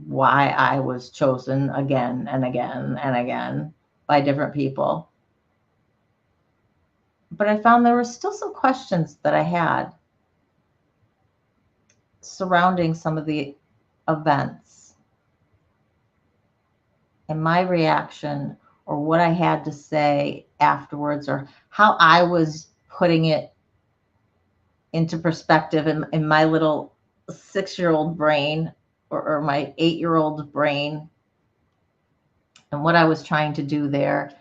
B: why I was chosen again and again and again by different people. But I found there were still some questions that I had surrounding some of the events and my reaction, or what I had to say afterwards, or how I was putting it into perspective in my little 6-year-old brain, or my 8-year-old brain, and what I was trying to do there.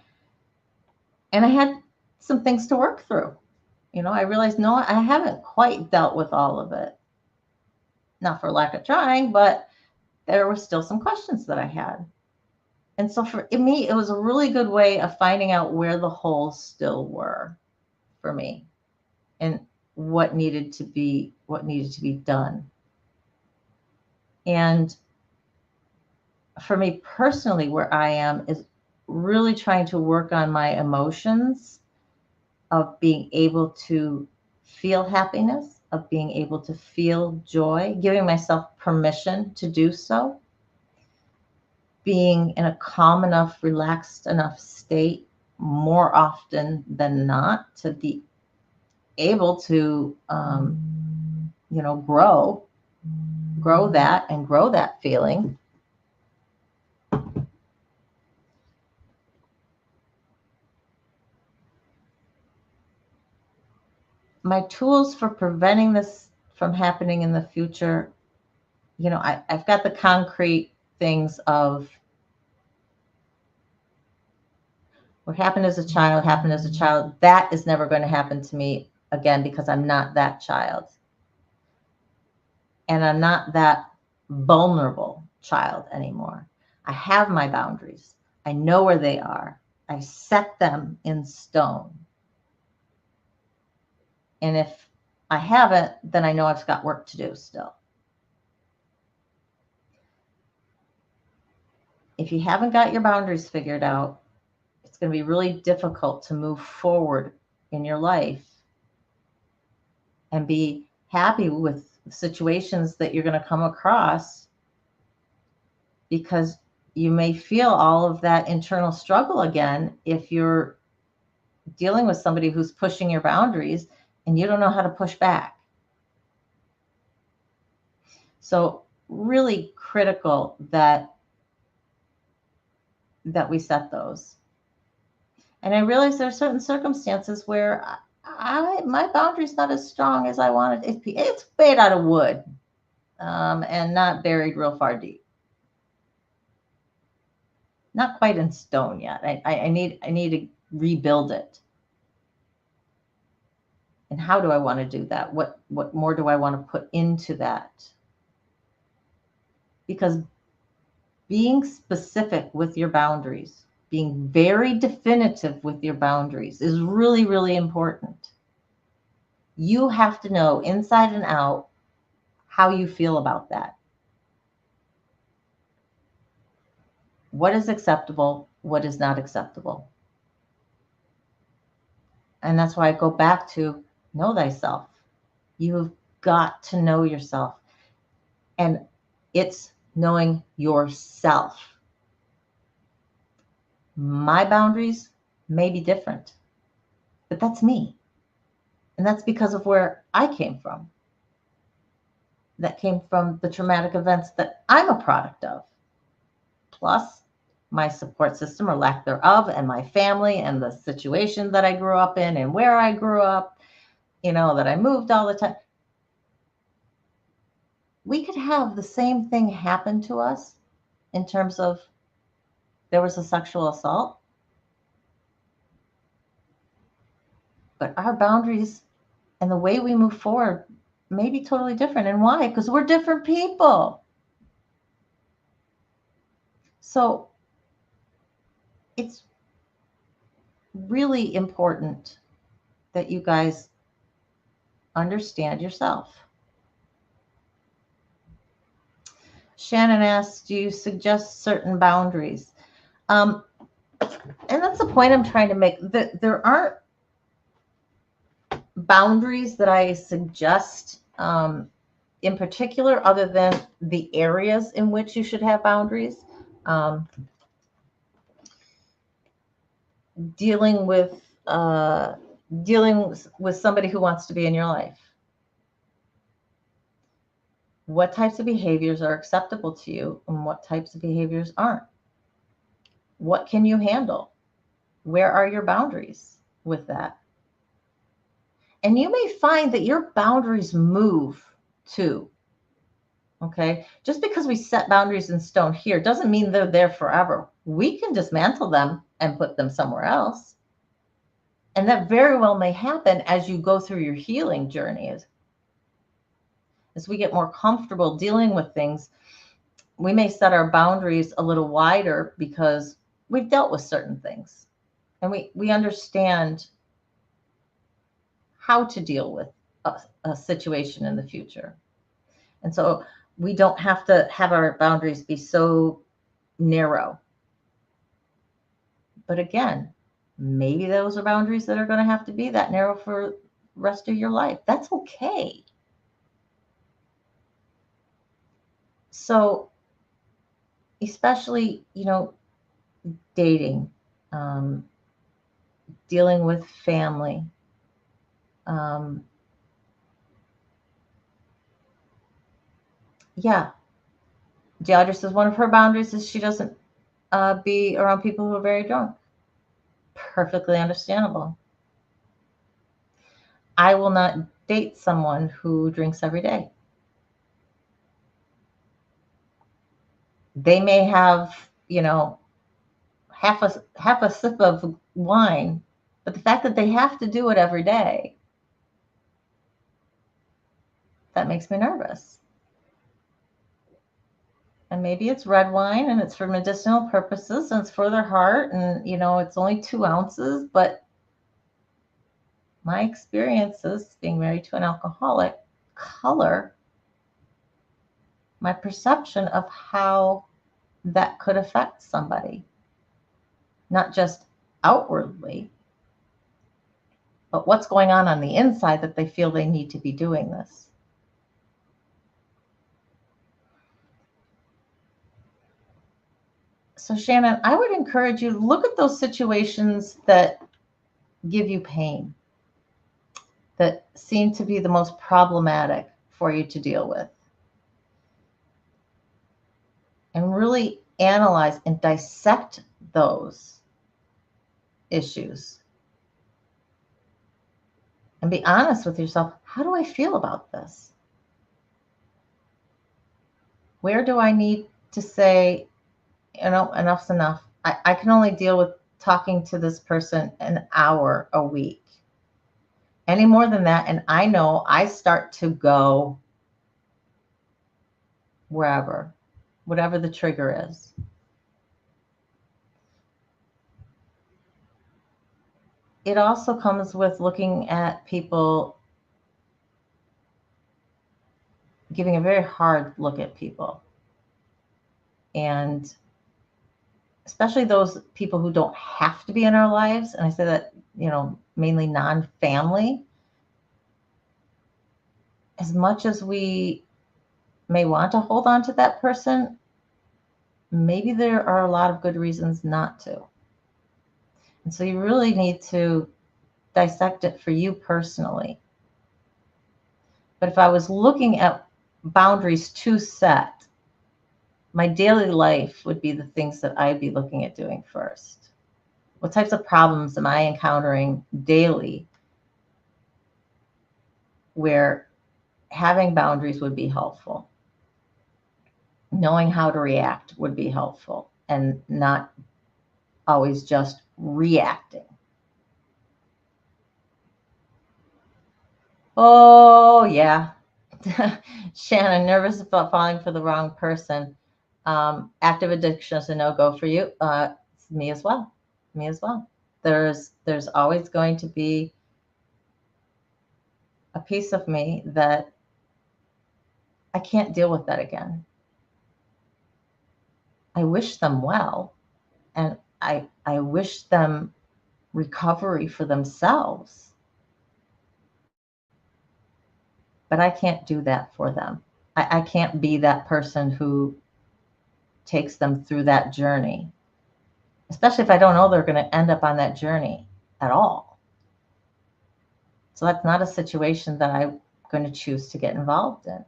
B: And I had some things to work through. I realized, no, I haven't quite dealt with all of it. Not for lack of trying, but there were still some questions that I had. And so for me, it was a really good way of finding out where the holes still were for me, and what needed to be done. And for me personally, where I am is really trying to work on my emotions of being able to feel happiness, of being able to feel joy, giving myself permission to do so, being in a calm enough, relaxed enough state more often than not to be able to, grow that and grow that feeling. My tools for preventing this from happening in the future, I've got the concrete things of what happened as a child happened as a child. That is never going to happen to me again, because I'm not that child. And I'm not that vulnerable child anymore. I have my boundaries. I know where they are. I set them in stone. And if I haven't, then I know I've got work to do still. If you haven't got your boundaries figured out, it's going to be really difficult to move forward in your life and be happy with situations that you're going to come across, because you may feel all of that internal struggle again if you're dealing with somebody who's pushing your boundaries and you don't know how to push back. So really critical that we set those. And I realize there are certain circumstances where my boundary's not as strong as I want it. It's made out of wood, and not buried real far deep. Not quite in stone yet. I need to rebuild it. And how do I want to do that? What more do I want to put into that? Because being specific with your boundaries, being very definitive with your boundaries is really, really important. You have to know inside and out how you feel about that. What is acceptable? What is not acceptable? And that's why I go back to know thyself. You've got to know yourself. And it's knowing yourself. My boundaries may be different, but that's me. And that's because of where I came from. That came from the traumatic events that I'm a product of. Plus my support system, or lack thereof, and my family, and the situation that I grew up in, and where I grew up, that I moved all the time. We could have the same thing happen to us in terms of there was a sexual assault, But our boundaries and the way we move forward may be totally different. And why? Because we're different people. So it's really important that you guys understand yourself. Shannon asks, do you suggest certain boundaries? And that's the point I'm trying to make. There aren't boundaries that I suggest in particular, other than the areas in which you should have boundaries. Dealing with somebody who wants to be in your life. What types of behaviors are acceptable to you and what types of behaviors aren't? What can you handle? Where are your boundaries with that? And you may find that your boundaries move too. Okay. Just because we set boundaries in stone here doesn't mean they're there forever. We can dismantle them and put them somewhere else. And that very well may happen as you go through your healing journey. As we get more comfortable dealing with things, we may set our boundaries a little wider because we've dealt with certain things and we understand how to deal with a situation in the future. And so we don't have to have our boundaries be so narrow. But again, maybe those are boundaries that are going to have to be that narrow for the rest of your life. That's okay. So especially, dating, dealing with family, yeah. Georgia says one of her boundaries is she doesn't be around people who are very drunk. Perfectly understandable. I will not date someone who drinks every day. They may have, half a sip of wine, but the fact that they have to do it every day, that makes me nervous. And maybe it's red wine and it's for medicinal purposes and it's for their heart and, it's only 2 ounces, but my experiences being married to an alcoholic color my perception of how that could affect somebody, not just outwardly, but what's going on the inside that they feel they need to be doing this. So Shannon, I would encourage you to look at those situations that give you pain, that seem to be the most problematic for you to deal with. And really analyze and dissect those issues. And be honest with yourself. How do I feel about this? Where do I need to say, enough's enough. I can only deal with talking to this person an hour a week. Any more than that, and I know I start to go wherever, whatever the trigger is. It also comes with looking at people, giving a very hard look at people. And especially those people who don't have to be in our lives. And I say that, mainly non-family. As much as we may want to hold on to that person, maybe there are a lot of good reasons not to. And so you really need to dissect it for you personally. But if I was looking at boundaries to set, my daily life would be the things that I'd be looking at doing first. What types of problems am I encountering daily where having boundaries would be helpful? Knowing how to react would be helpful and not always just reacting. Oh, yeah. Shannon, nervous about falling for the wrong person. Active addiction is a no-go for you. Me as well. Me as well. There's always going to be a piece of me that I can't deal with that again. I wish them well, and I wish them recovery for themselves, but I can't do that for them. I can't be that person who takes them through that journey, especially if I don't know they're going to end up on that journey at all. So that's not a situation that I'm going to choose to get involved in.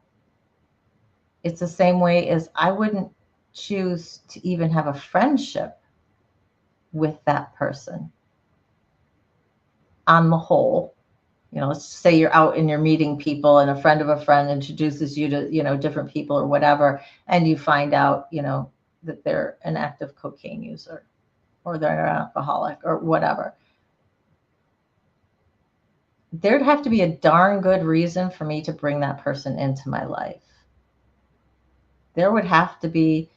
B: It's the same way as I wouldn't choose to even have a friendship with that person on the whole. Let's say you're out and you're meeting people and a friend of a friend introduces you to, different people or whatever, and you find out, that they're an active cocaine user or they're an alcoholic or whatever. There'd have to be a darn good reason for me to bring that person into my life. There would have to be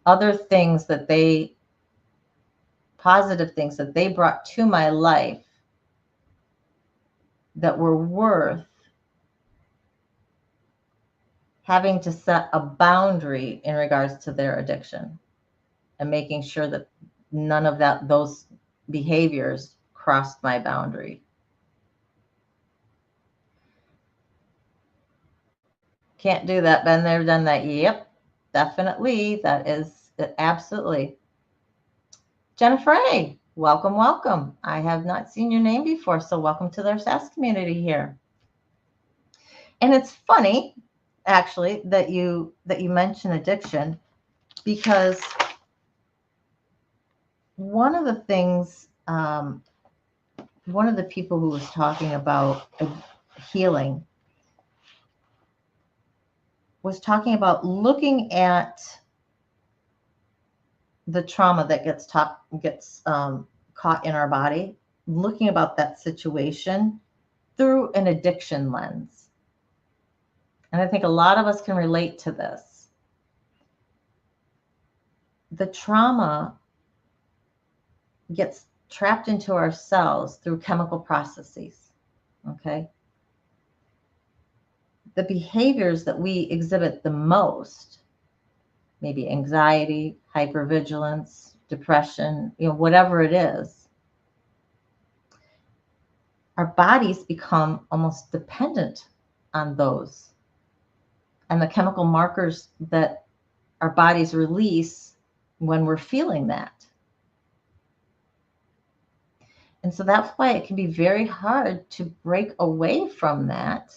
B: other things positive things that they brought to my life that were worth having to set a boundary in regards to their addiction and making sure that none of those behaviors crossed my boundary. Can't do that. Been there, done that. Yep, definitely. That is absolutely. Jennifer A., welcome, welcome. I have not seen your name before, so welcome to their SAS community here. And it's funny, actually, that you mention addiction, because one of the things, one of the people who was talking about healing was talking about looking at the trauma that gets caught in our body, looking about that situation through an addiction lens. And I think a lot of us can relate to this. The trauma gets trapped into our cells through chemical processes, okay? The behaviors that we exhibit the most, maybe anxiety, hypervigilance, depression, whatever it is, our bodies become almost dependent on those and the chemical markers that our bodies release when we're feeling that. And so that's why it can be very hard to break away from that.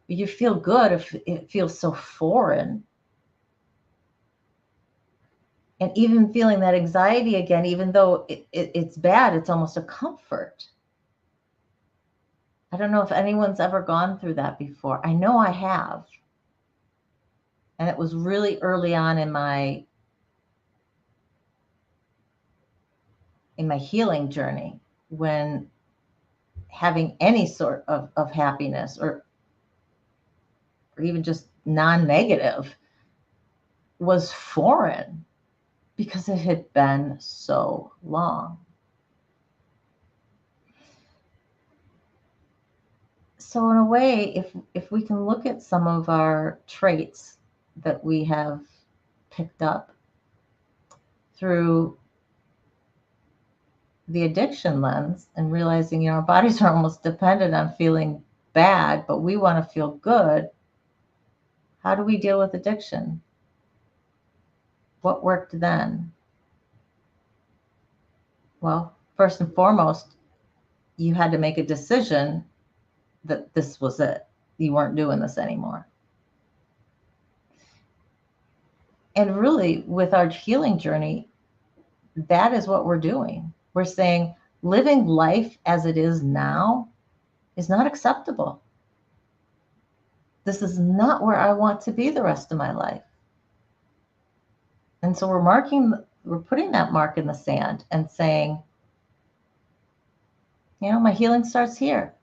B: You feel good if it feels so foreign. And even feeling that anxiety again, even though it's bad, it's almost a comfort. I don't know if anyone's ever gone through that before. I know I have. And it was really early on in my healing journey, when having any sort of happiness or even just non-negative was foreign, because it had been so long. So in a way, if we can look at some of our traits that we have picked up through the addiction lens and realizing, our bodies are almost dependent on feeling bad, but we want to feel good. How do we deal with addiction? What worked then? Well, first and foremost, you had to make a decision that this was it. You weren't doing this anymore. And really, with our healing journey, that is what we're doing. We're saying living life as it is now is not acceptable. This is not where I want to be the rest of my life. And so we're putting that mark in the sand and saying, my healing starts here.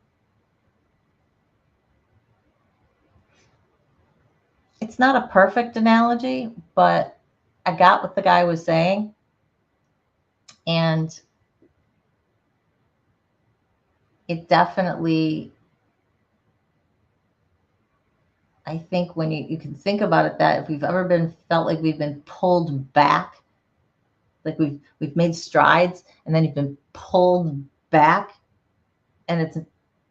B: It's not a perfect analogy, but I got what the guy was saying. And it definitely, I think when you can think about it, that if we've ever been felt like we've been pulled back, like we've made strides and then you've been pulled back, and it's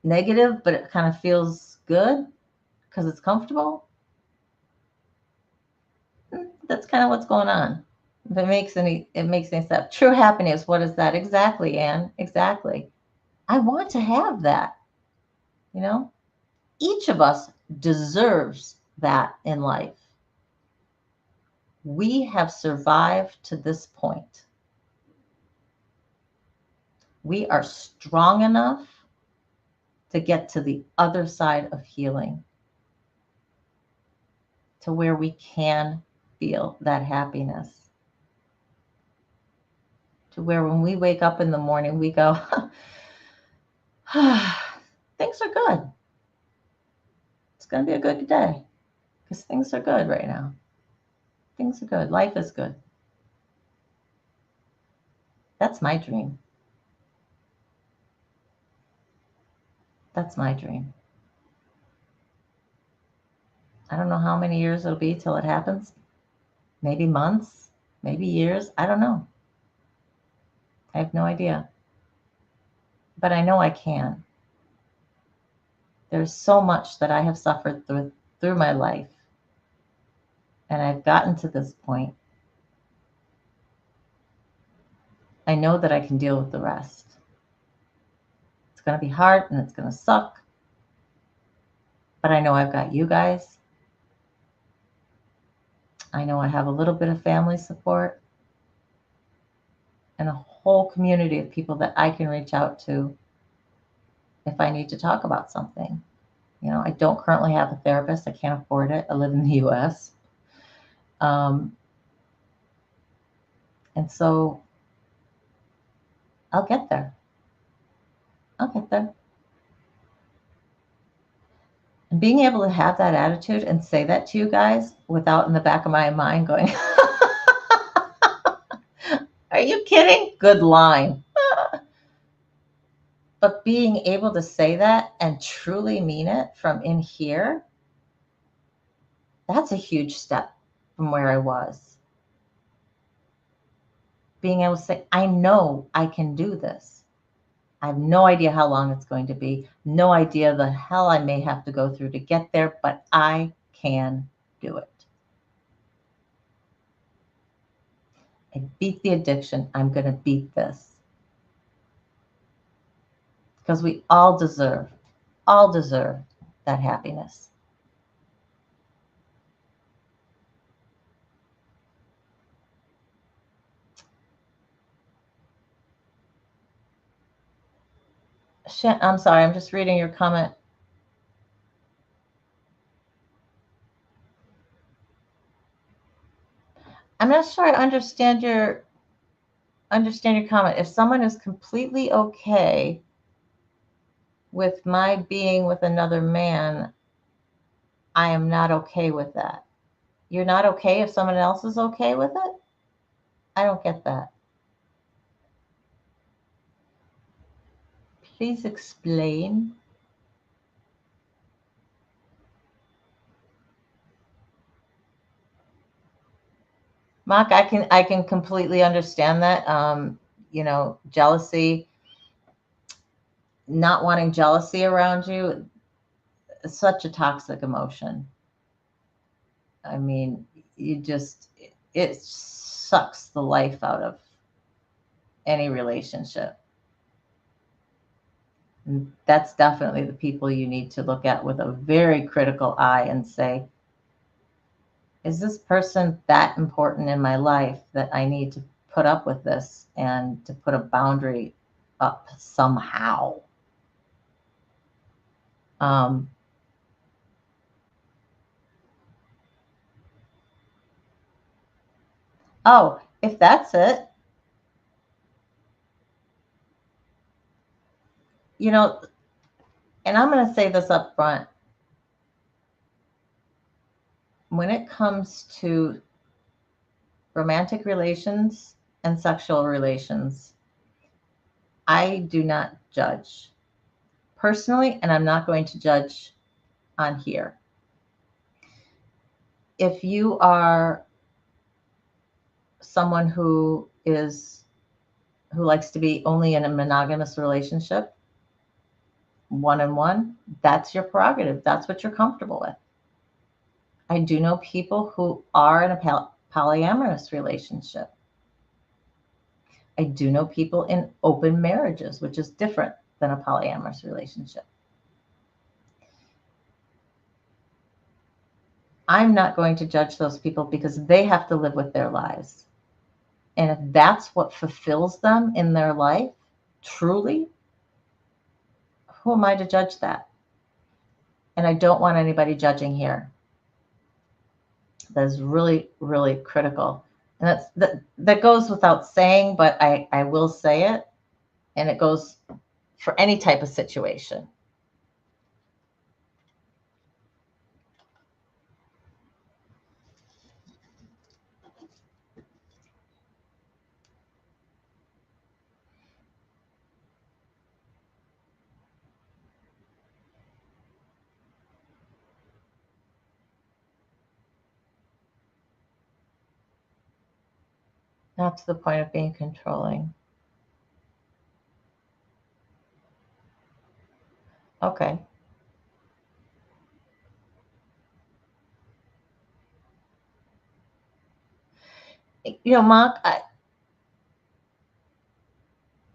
B: negative, but it kind of feels good because it's comfortable. That's kind of what's going on. If it makes any sense. True happiness, what is that? Exactly, Anne. Exactly. I want to have that, you know? Each of us deserves that in life. We have survived to this point. We are strong enough to get to the other side of healing, to where we can feel that happiness, to where when we wake up in the morning, we go, things are good. It's going to be a good day because things are good right now. Things are good. Life is good. That's my dream. That's my dream. I don't know how many years it'll be till it happens. Maybe months, maybe years. I don't know. I have no idea. But I know I can. There's so much that I have suffered through my life. And I've gotten to this point. I know that I can deal with the rest. It's going to be hard and it's going to suck. But I know I've got you guys. I know I have a little bit of family support and a whole community of people that I can reach out to if I need to talk about something. You know, I don't currently have a therapist. I can't afford it. I live in the US. And so I'll get there. I'll get there. And being able to have that attitude and say that to you guys without in the back of my mind going, are you kidding? Good line. But being able to say that and truly mean it from in here, that's a huge step from where I was. Being able to say, I know I can do this. I have no idea how long it's going to be, no idea the hell I may have to go through to get there, but I can do it. I beat the addiction. I'm going to beat this. Because we all deserve that happiness. I'm sorry, I'm just reading your comment. I'm not sure I understand your comment. If someone is completely okay with my being with another man, I am not okay with that. You're not okay if someone else is okay with it? I don't get that. Please explain. Mark, I can completely understand that. You know, jealousy, not wanting jealousy around you, is such a toxic emotion. I mean, it sucks the life out of any relationship. And that's definitely the people you need to look at with a very critical eye and say, is this person that important in my life that I need to put up with this and to put a boundary up somehow? Um, oh, if that's it, you know, and I'm going to say this up front. when it comes to romantic relations and sexual relations, I do not judge personally, and I'm not going to judge on here. If you are someone who likes to be only in a monogamous relationship, one-on-one, that's your prerogative. That's what you're comfortable with. I do know people who are in a polyamorous relationship. I do know people in open marriages, which is different than a polyamorous relationship. I'm not going to judge those people because they have to live with their lives. And if that's what fulfills them in their life, truly, who am I to judge that? And I don't want anybody judging here. That is really, really critical. And that goes without saying, but I will say it. And it goes for any type of situation. Not to the point of being controlling. Okay. Mark,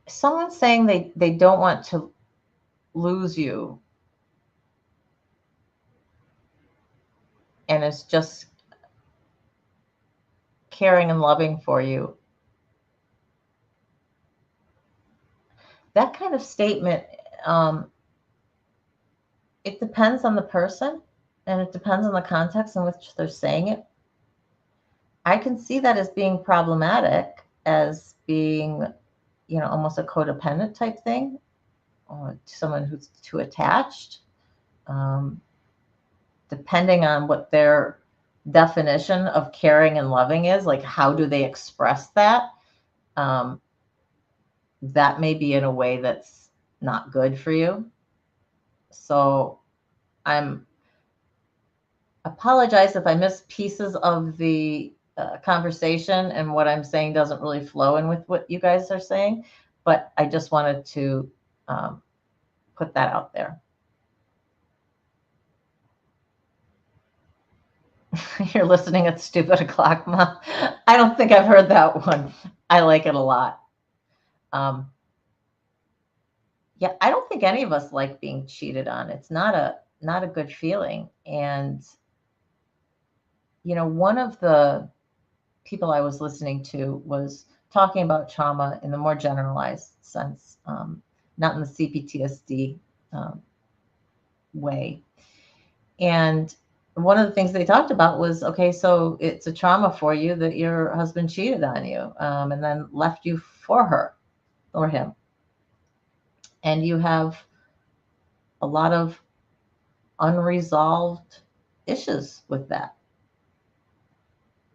B: someone's saying they don't want to lose you and is just caring and loving for you. That kind of statement, it depends on the person and it depends on the context in which they're saying it. I can see that as being problematic, as being, almost a codependent type thing, or someone who's too attached. Depending on what their definition of caring and loving is, like how do they express that? That may be in a way that's not good for you. So I'm apologize if I miss pieces of the conversation and what I'm saying doesn't really flow in with what you guys are saying, but I just wanted to put that out there. You're listening at stupid o'clock, Mom. I don't think I've heard that one. I like it a lot. Yeah, I don't think any of us like being cheated on. It's not a good feeling. And one of the people I was listening to was talking about trauma in the more generalized sense, not in the CPTSD way. And one of the things they talked about was, okay, so it's a trauma for you that your husband cheated on you and then left you for her or him. And you have a lot of unresolved issues with that.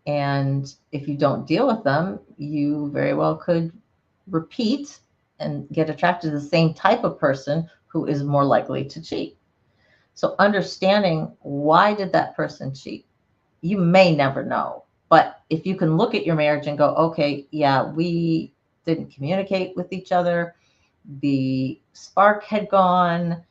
B: And if you don't deal with them, you very well could repeat and get attracted to the same type of person who is more likely to cheat. So understanding why did that person cheat? You may never know. But if you can look at your marriage and go, okay, yeah, we didn't communicate with each other. The spark had gone.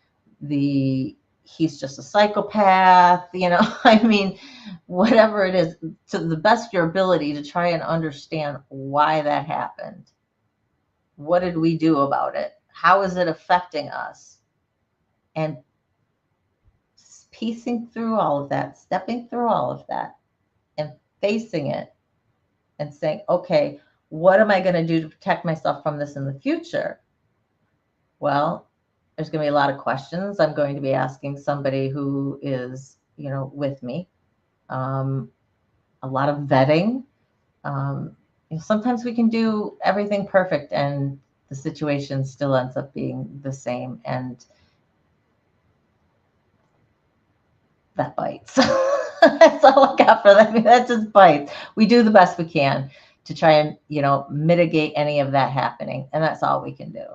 B: He's just a psychopath, I mean, whatever it is, to the best of your ability to try and understand why that happened. What did we do about it? How is it affecting us? And piecing through all of that, stepping through all of that, and facing it and saying, okay, what am I going to do to protect myself from this in the future? Well, there's going to be a lot of questions I'm going to be asking somebody who is, with me. A lot of vetting. Sometimes we can do everything perfect and the situation still ends up being the same. And that bites. That's all I got for that. I mean, that just bites. We do the best we can to try and, mitigate any of that happening. And that's all we can do.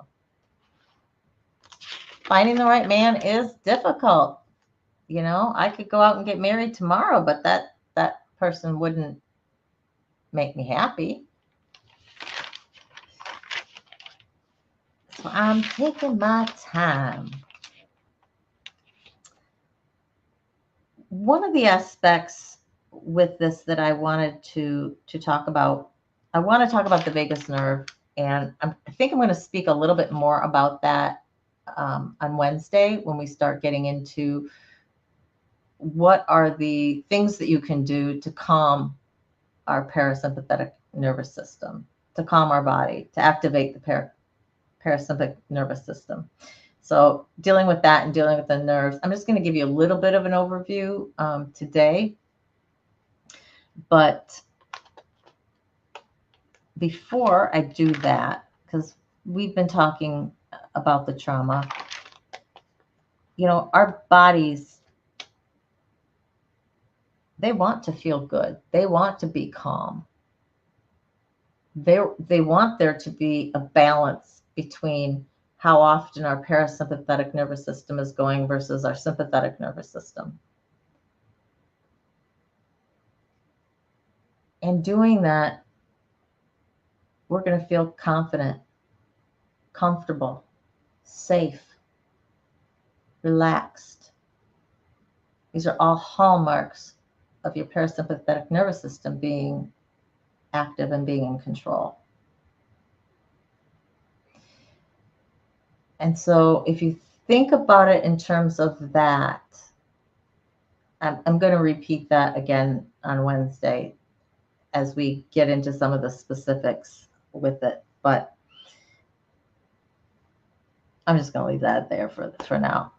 B: Finding the right man is difficult. I could go out and get married tomorrow, but that person wouldn't make me happy. So I'm taking my time. One of the aspects with this that I wanted to talk about, I want to talk about the vagus nerve, and I think I'm going to speak a little bit more about that on Wednesday when we start getting into what are the things that you can do to calm our parasympathetic nervous system, to calm our body, to activate the parasympathetic nervous system. So dealing with that and dealing with the nerves, I'm just going to give you a little bit of an overview today. But before I do that, because we've been talking about the trauma, our bodies, they want to feel good. They want to be calm. They want there to be a balance between how often our parasympathetic nervous system is going versus our sympathetic nervous system. And doing that, we're going to feel confident, comfortable, safe, relaxed. These are all hallmarks of your parasympathetic nervous system being active and being in control. And so if you think about it in terms of that, I'm going to repeat that again on Wednesday as we get into some of the specifics with it. But I'm just going to leave that there for now.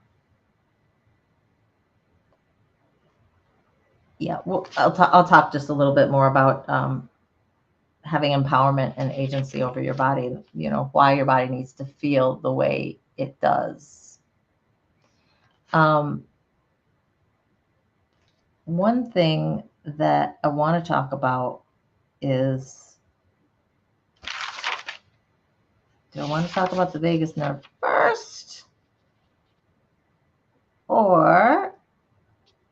B: Yeah, well, I'll talk just a little bit more about having empowerment and agency over your body, why your body needs to feel the way it does. One thing that I want to talk about is, do I want to talk about the vagus nerve first? Or,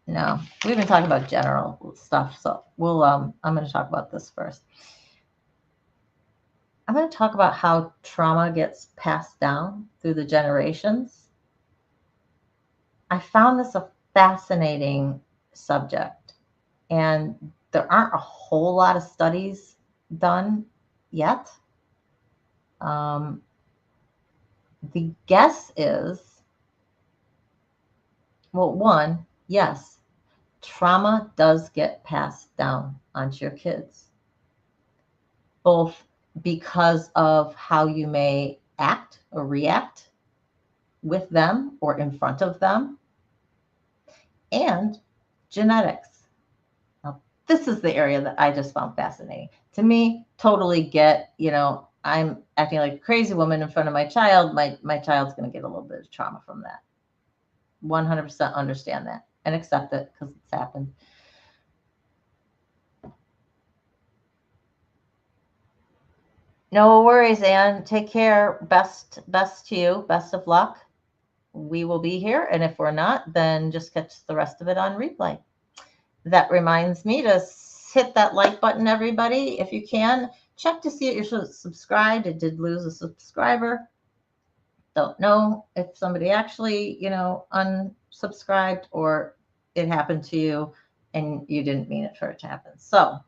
B: no, we've been talking about general stuff, so I'm going to talk about this first. I'm going to talk about how trauma gets passed down through the generations. I found this a fascinating subject, and there aren't a whole lot of studies done yet. The guess is, well, one, yes, trauma does get passed down onto your kids, both because of how you may act or react with them or in front of them, and genetics. Now, this is the area that I just found fascinating. To me, totally get, I'm acting like a crazy woman in front of my child. My child's going to get a little bit of trauma from that. 100% understand that and accept it because it's happened. No worries, Anne. Take care. Best to you. Best of luck. We will be here. And if we're not, then just catch the rest of it on replay. That reminds me to hit that like button, everybody. If you can, check to see if you're subscribed. I did lose a subscriber. Don't know if somebody actually, unsubscribed or it happened to you and you didn't mean it for it to happen. So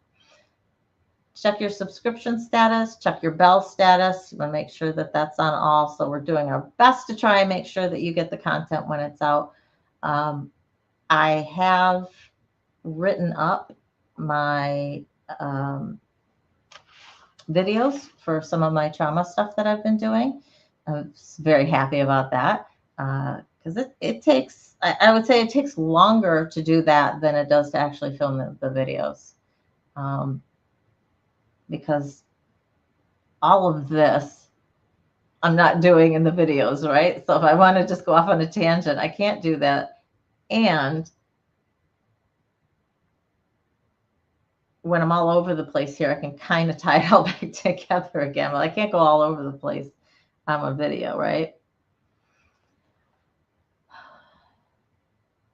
B: check your subscription status, check your bell status. You want to make sure that that's on all. So we're doing our best to try and make sure that you get the content when it's out. I have written up my videos for some of my trauma stuff that I've been doing. I'm very happy about that because it takes, I would say it takes longer to do that than it does to actually film the videos. Because all of this I'm not doing in the videos, right? So if I want to just go off on a tangent, I can't do that. And when I'm all over the place here, I can kind of tie it all back together again. Well, I can't go all over the place on a video, right?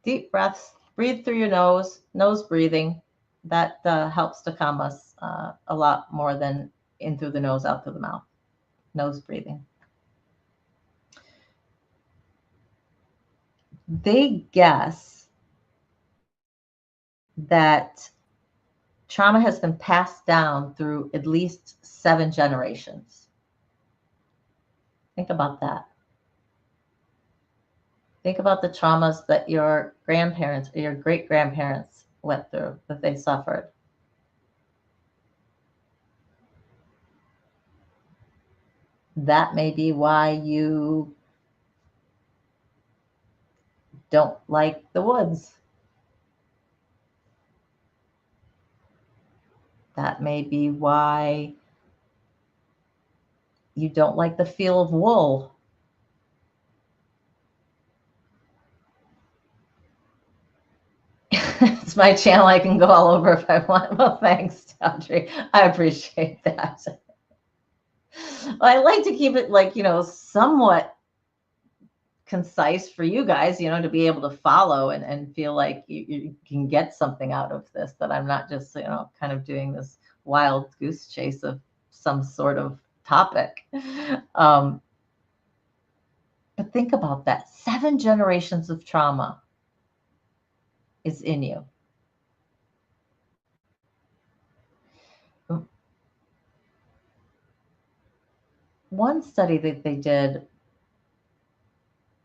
B: Deep breaths, breathe through your nose breathing. That helps to calm us a lot more than in through the nose, out through the mouth. Nose breathing. They guess that trauma has been passed down through at least 7 generations. Think about that. Think about the traumas that your grandparents or your great-grandparents went through, that they suffered. That may be why you don't like the woods. That may be why you don't like the feel of wool. It's my channel. I can go all over if I want. Well, thanks, Audrey. I appreciate that. Well, I like to keep it like, somewhat concise for you guys, to be able to follow and feel like you can get something out of this, that I'm not just, kind of doing this wild goose chase of some sort of topic. But think about that. 7 generations of trauma is in you. One study that they did,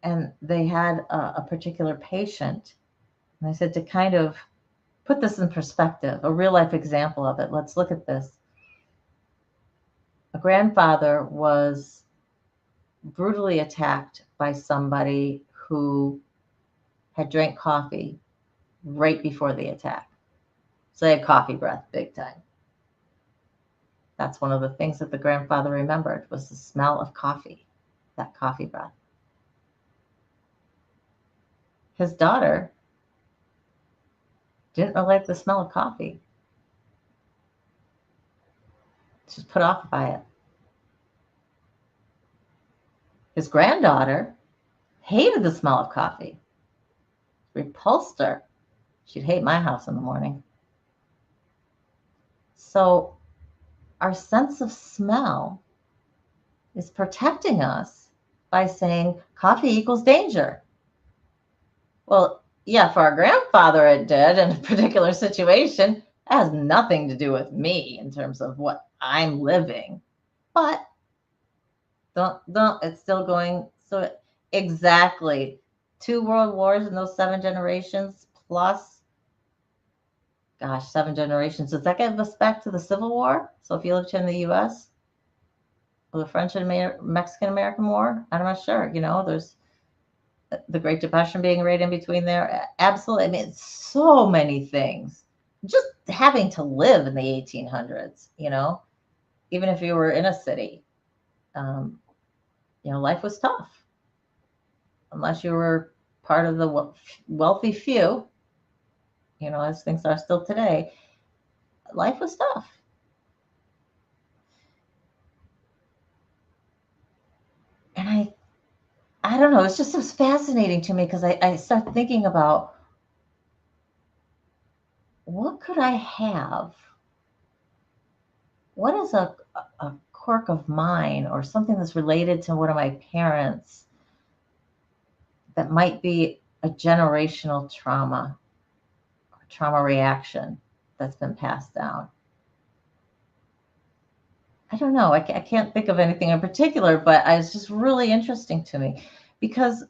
B: and they had a particular patient, and I said, to kind of put this in perspective, a real life example of it, let's look at this. A grandfather was brutally attacked by somebody who had drank coffee right before the attack. So they had coffee breath big time. That's one of the things that the grandfather remembered, was the smell of coffee, that coffee breath. His daughter didn't really like the smell of coffee. She was put off by it. His granddaughter hated the smell of coffee. Repulsed her. She'd hate my house in the morning. So our sense of smell is protecting us by saying coffee equals danger. Well, yeah, for our grandfather it did in a particular situation. It has nothing to do with me in terms of what I'm living. But don't it's still going. So exactly 2 world wars in those 7 generations plus, gosh, 7 generations. Does that get us back to the Civil War? So if you lived here in the US, or the French and Mexican-American War, I'm not sure. There's the Great Depression being right in between there. Absolutely. I mean, so many things. Just having to live in the 1800s, even if you were in a city, life was tough. Unless you were part of the wealthy few, as things are still today, life was tough. And I don't know, it's just so fascinating to me, because I start thinking about, what could I have? What is a quirk of mine, or something that's related to one of my parents, that might be a generational trauma or trauma reaction that's been passed down? I don't know. I can't think of anything in particular, but it's just really interesting to me, because,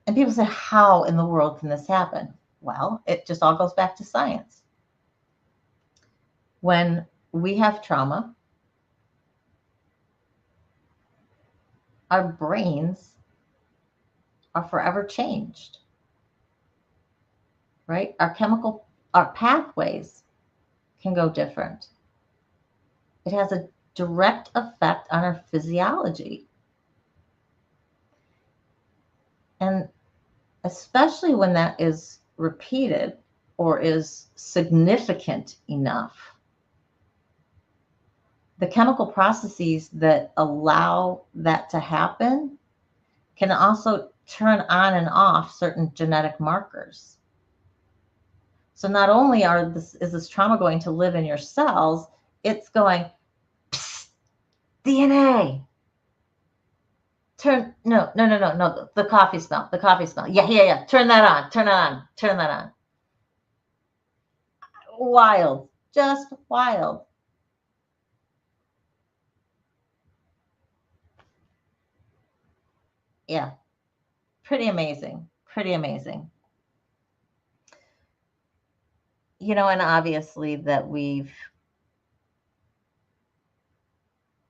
B: and people say, how in the world can this happen? Well, it just all goes back to science. When we have trauma, our brains are forever changed, right? Our pathways can go different. It has a direct effect on our physiology. And especially when that is repeated, or is significant enough, the chemical processes that allow that to happen can also turn on and off certain genetic markers. So not only is this trauma going to live in your cells, it's going, psst, DNA. No, the coffee smell, Yeah. Turn that on. Wild, just wild. Yeah, pretty amazing. You know, and obviously that we've,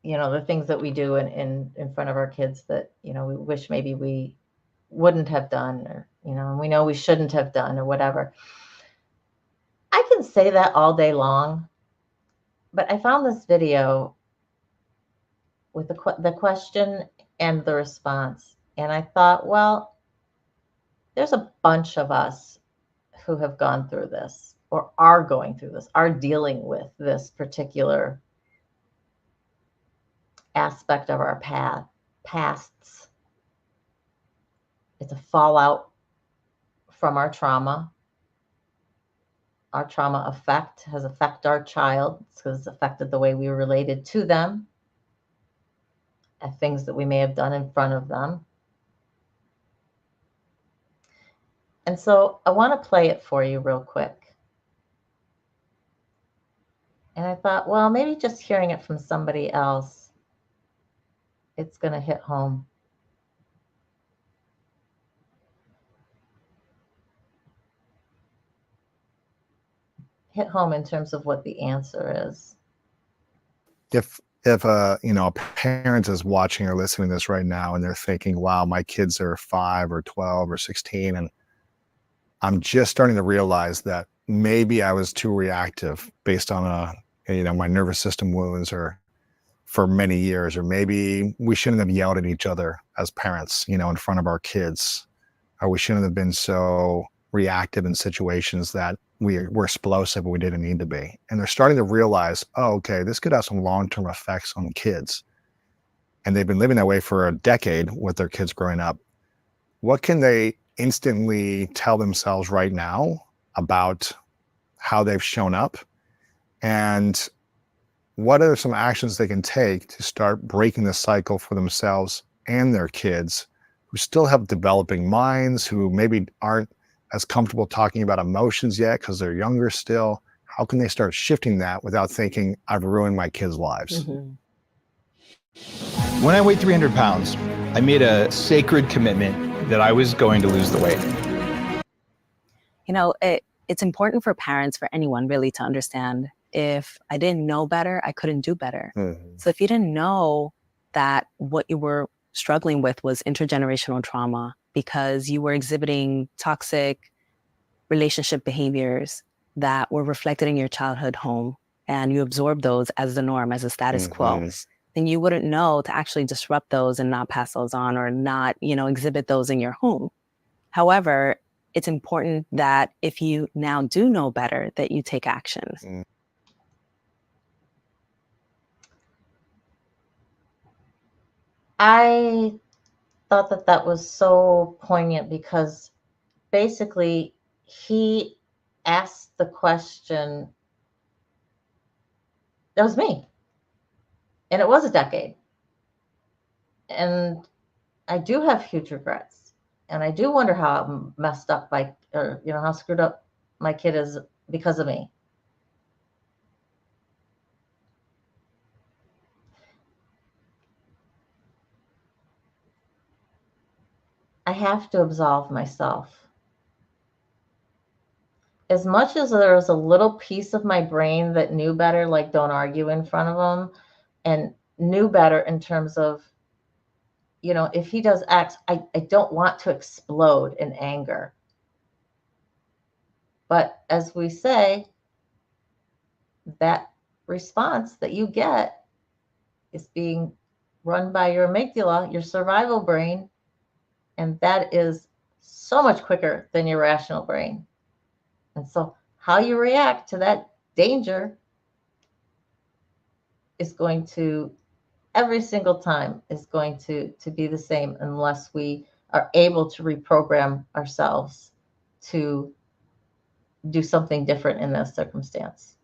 B: you know, the things that we do in front of our kids that, you know, we wish maybe we wouldn't have done, or, you know, and we know we shouldn't have done, or whatever. I can say that all day long, but I found this video with the question and the response, and I thought, well, there's a bunch of us who have gone through this, or are going through this, are dealing with this particular aspect of our pasts. It's a fallout from our trauma. Our trauma has affected our child because it's affected the way we related to them, and things that we may have done in front of them. And so I want to play it for you real quick. And I thought, well, maybe just hearing it from somebody else, it's going to hit home. Hit home in terms of what the answer is.
C: If you know, a parent is watching or listening to this right now and they're thinking, wow, my kids are 5 or 12 or 16, and I'm just starting to realize that maybe I was too reactive based on you know, my nervous system wounds, or for many years, or maybe we shouldn't have yelled at each other as parents, you know, in front of our kids, or we shouldn't have been so reactive in situations that we're explosive when we didn't need to be. And they're starting to realize, oh, okay, this could have some long-term effects on kids. And they've been living that way for a decade with their kids growing up. What can they instantly tell themselves right now about how they've shown up? And what are some actions they can take to start breaking the cycle for themselves and their kids, who still have developing minds, who maybe aren't as comfortable talking about emotions yet because they're younger still? How can they start shifting that without thinking, I've ruined my kids' lives?
D: Mm-hmm. When I weighed 300 pounds, I made a sacred commitment that I was going to lose the weight.
E: You know, it's important for parents, for anyone really, to understand, if I didn't know better, I couldn't do better. Mm-hmm. So if you didn't know that what you were struggling with was intergenerational trauma because you were exhibiting toxic relationship behaviors that were reflected in your childhood home, and you absorbed those as the norm, as a status quo, then you wouldn't know to actually disrupt those and not pass those on, or not, you know, exhibit those in your home. However, it's important that if you now do know better, that you take actions.
B: I thought that that was so poignant because basically he asked the question. That was me. And it was a decade. And I do have huge regrets. And I do wonder how I'm messed up or, you know, how screwed up my kid is because of me. I have to absolve myself. As much as there was a little piece of my brain that knew better, like don't argue in front of him, and knew better in terms of, you know, if he does X, I don't want to explode in anger. But as we say, that response that you get is being run by your amygdala, your survival brain, and that is so much quicker than your rational brain. And so how you react to that danger is going to, every single time, is going to be the same unless we are able to reprogram ourselves to do something different in that circumstance.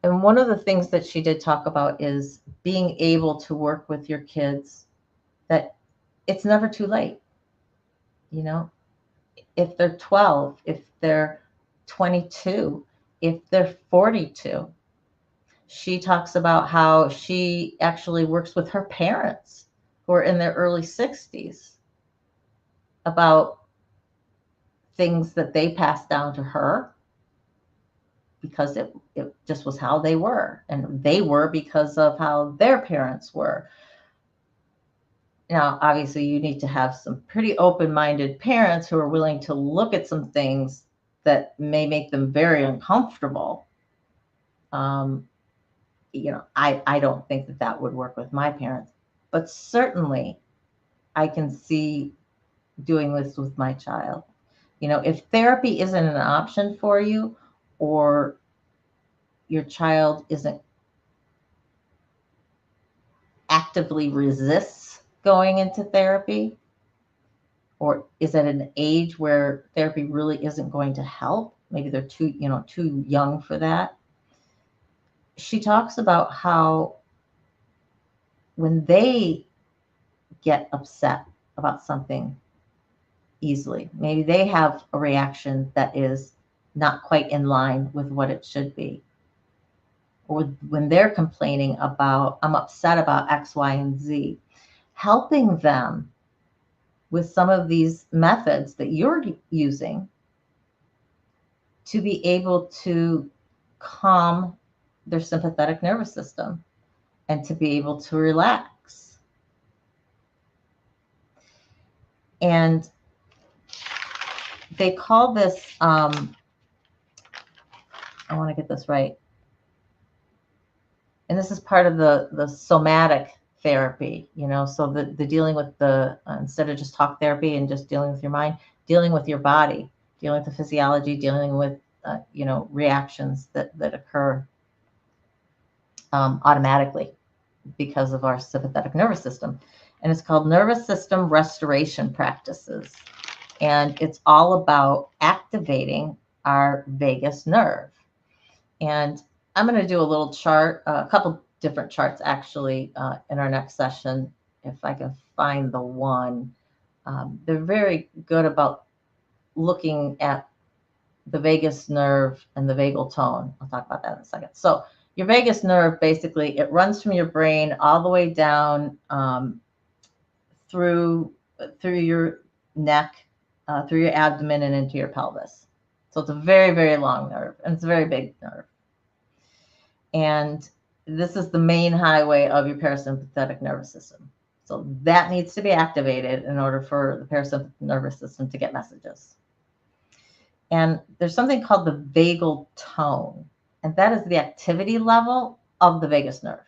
B: And one of the things that she did talk about is being able to work with your kids, that it's never too late. You know, if they're 12, if they're 22, if they're 42. She talks about how she actually works with her parents who are in their early 60s about things that they passed down to her because it just was how they were. And they were because of how their parents were. Now, obviously, you need to have some pretty open-minded parents who are willing to look at some things that may make them very uncomfortable. You know, I don't think that that would work with my parents, but certainly I can see doing this with my child. You know, if therapy isn't an option for you, or your child isn't actively resists going into therapy, or is at an age where therapy really isn't going to help, maybe they're too young for that. She talks about how when they get upset about something easily, maybe they have a reaction that is not quite in line with what it should be, or when they're complaining about, I'm upset about X, Y, and Z, helping them with some of these methods that you're using to be able to calm their sympathetic nervous system and to be able to relax. And they call this, I want to get this right, and this is part of the somatic therapy, you know, so the dealing with the, instead of just talk therapy and just dealing with your mind, dealing with your body, dealing with the physiology, dealing with, reactions that occur automatically because of our sympathetic nervous system. And it's called nervous system restoration practices. And it's all about activating our vagus nerve. And I'm going to do a little chart, a couple different charts actually, in our next session, if I can find the one. They're very good about looking at the vagus nerve and the vagal tone. I'll talk about that in a second. So your vagus nerve, basically, it runs from your brain all the way down through your neck, through your abdomen, and into your pelvis. So it's a very, very long nerve, and it's a very big nerve. And this is the main highway of your parasympathetic nervous system. So that needs to be activated in order for the parasympathetic nervous system to get messages. And there's something called the vagal tone, and that is the activity level of the vagus nerve.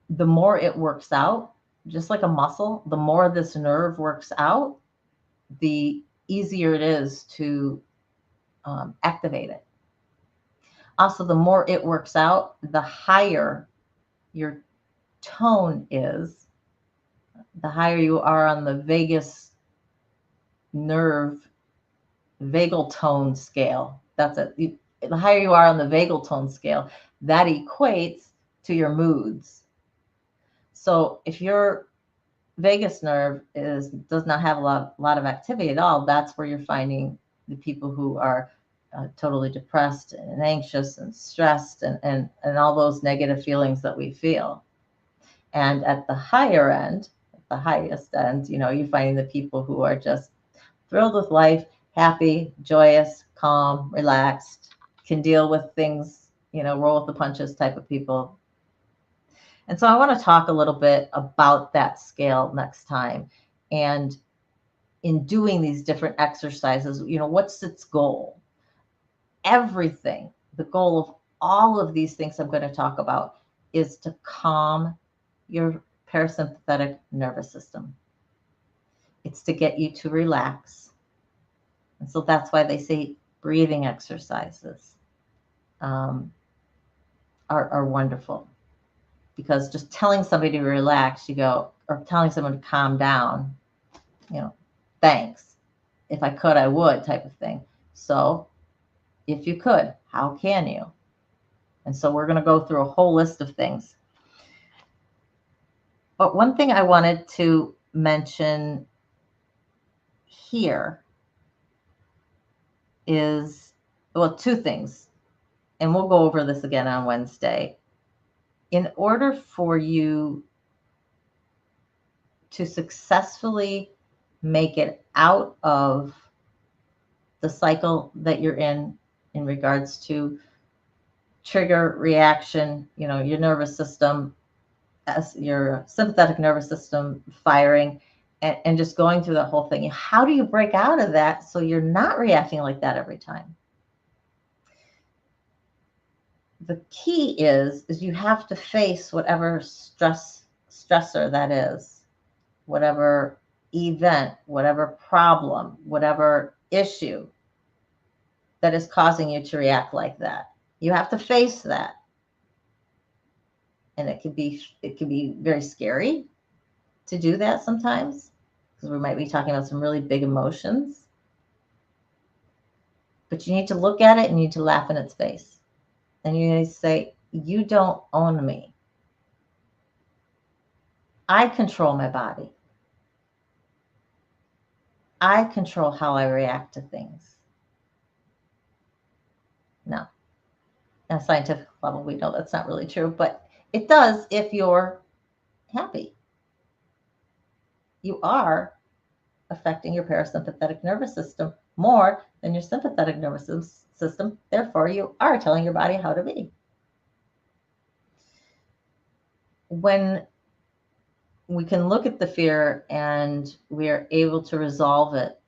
B: The more it works out, just like a muscle, the more this nerve works out, the easier it is to activate it. Also, the more it works out, the higher your tone is, the higher you are on the vagus nerve vagal tone scale. That's it. The higher you are on the vagal tone scale, that equates to your moods. So if your vagus nerve does not have a lot of activity at all, that's where you're finding the people who are totally depressed and anxious and stressed and all those negative feelings that we feel. And at the higher end, at the highest end, you're finding the people who are just thrilled with life, happy, joyous, calm, relaxed, can deal with things, roll with the punches type of people. And so I want to talk a little bit about that scale next time. And in doing these different exercises, what's its goal? Everything, the goal of all of these things I'm going to talk about is to calm your parasympathetic nervous system. It's to get you to relax. And so that's why they say breathing exercises are wonderful, because just telling somebody to relax, you go, or telling someone to calm down, thanks. If I could, I would, type of thing. So if you could, how can you? And so we're going to go through a whole list of things. But one thing I wanted to mention here is, well, two things, and we'll go over this again on Wednesday. In order for you to successfully make it out of the cycle that you're in regards to trigger reaction, your nervous system, as your sympathetic nervous system firing, and just going through that whole thing. How do you break out of that so you're not reacting like that every time? The key is you have to face whatever stressor that is, whatever event, whatever problem, whatever issue that is causing you to react like that. You have to face that. And it can be very scary to do that sometimes, because we might be talking about some really big emotions. But you need to look at it and you need to laugh in its face. And you need to say, you don't own me. I control my body. I control how I react to things. No. On a scientific level, we know that's not really true, but it does if you're happy. You are affecting your parasympathetic nervous system more than your sympathetic nervous system. Therefore, you are telling your body how to be. When we can look at the fear and we are able to resolve it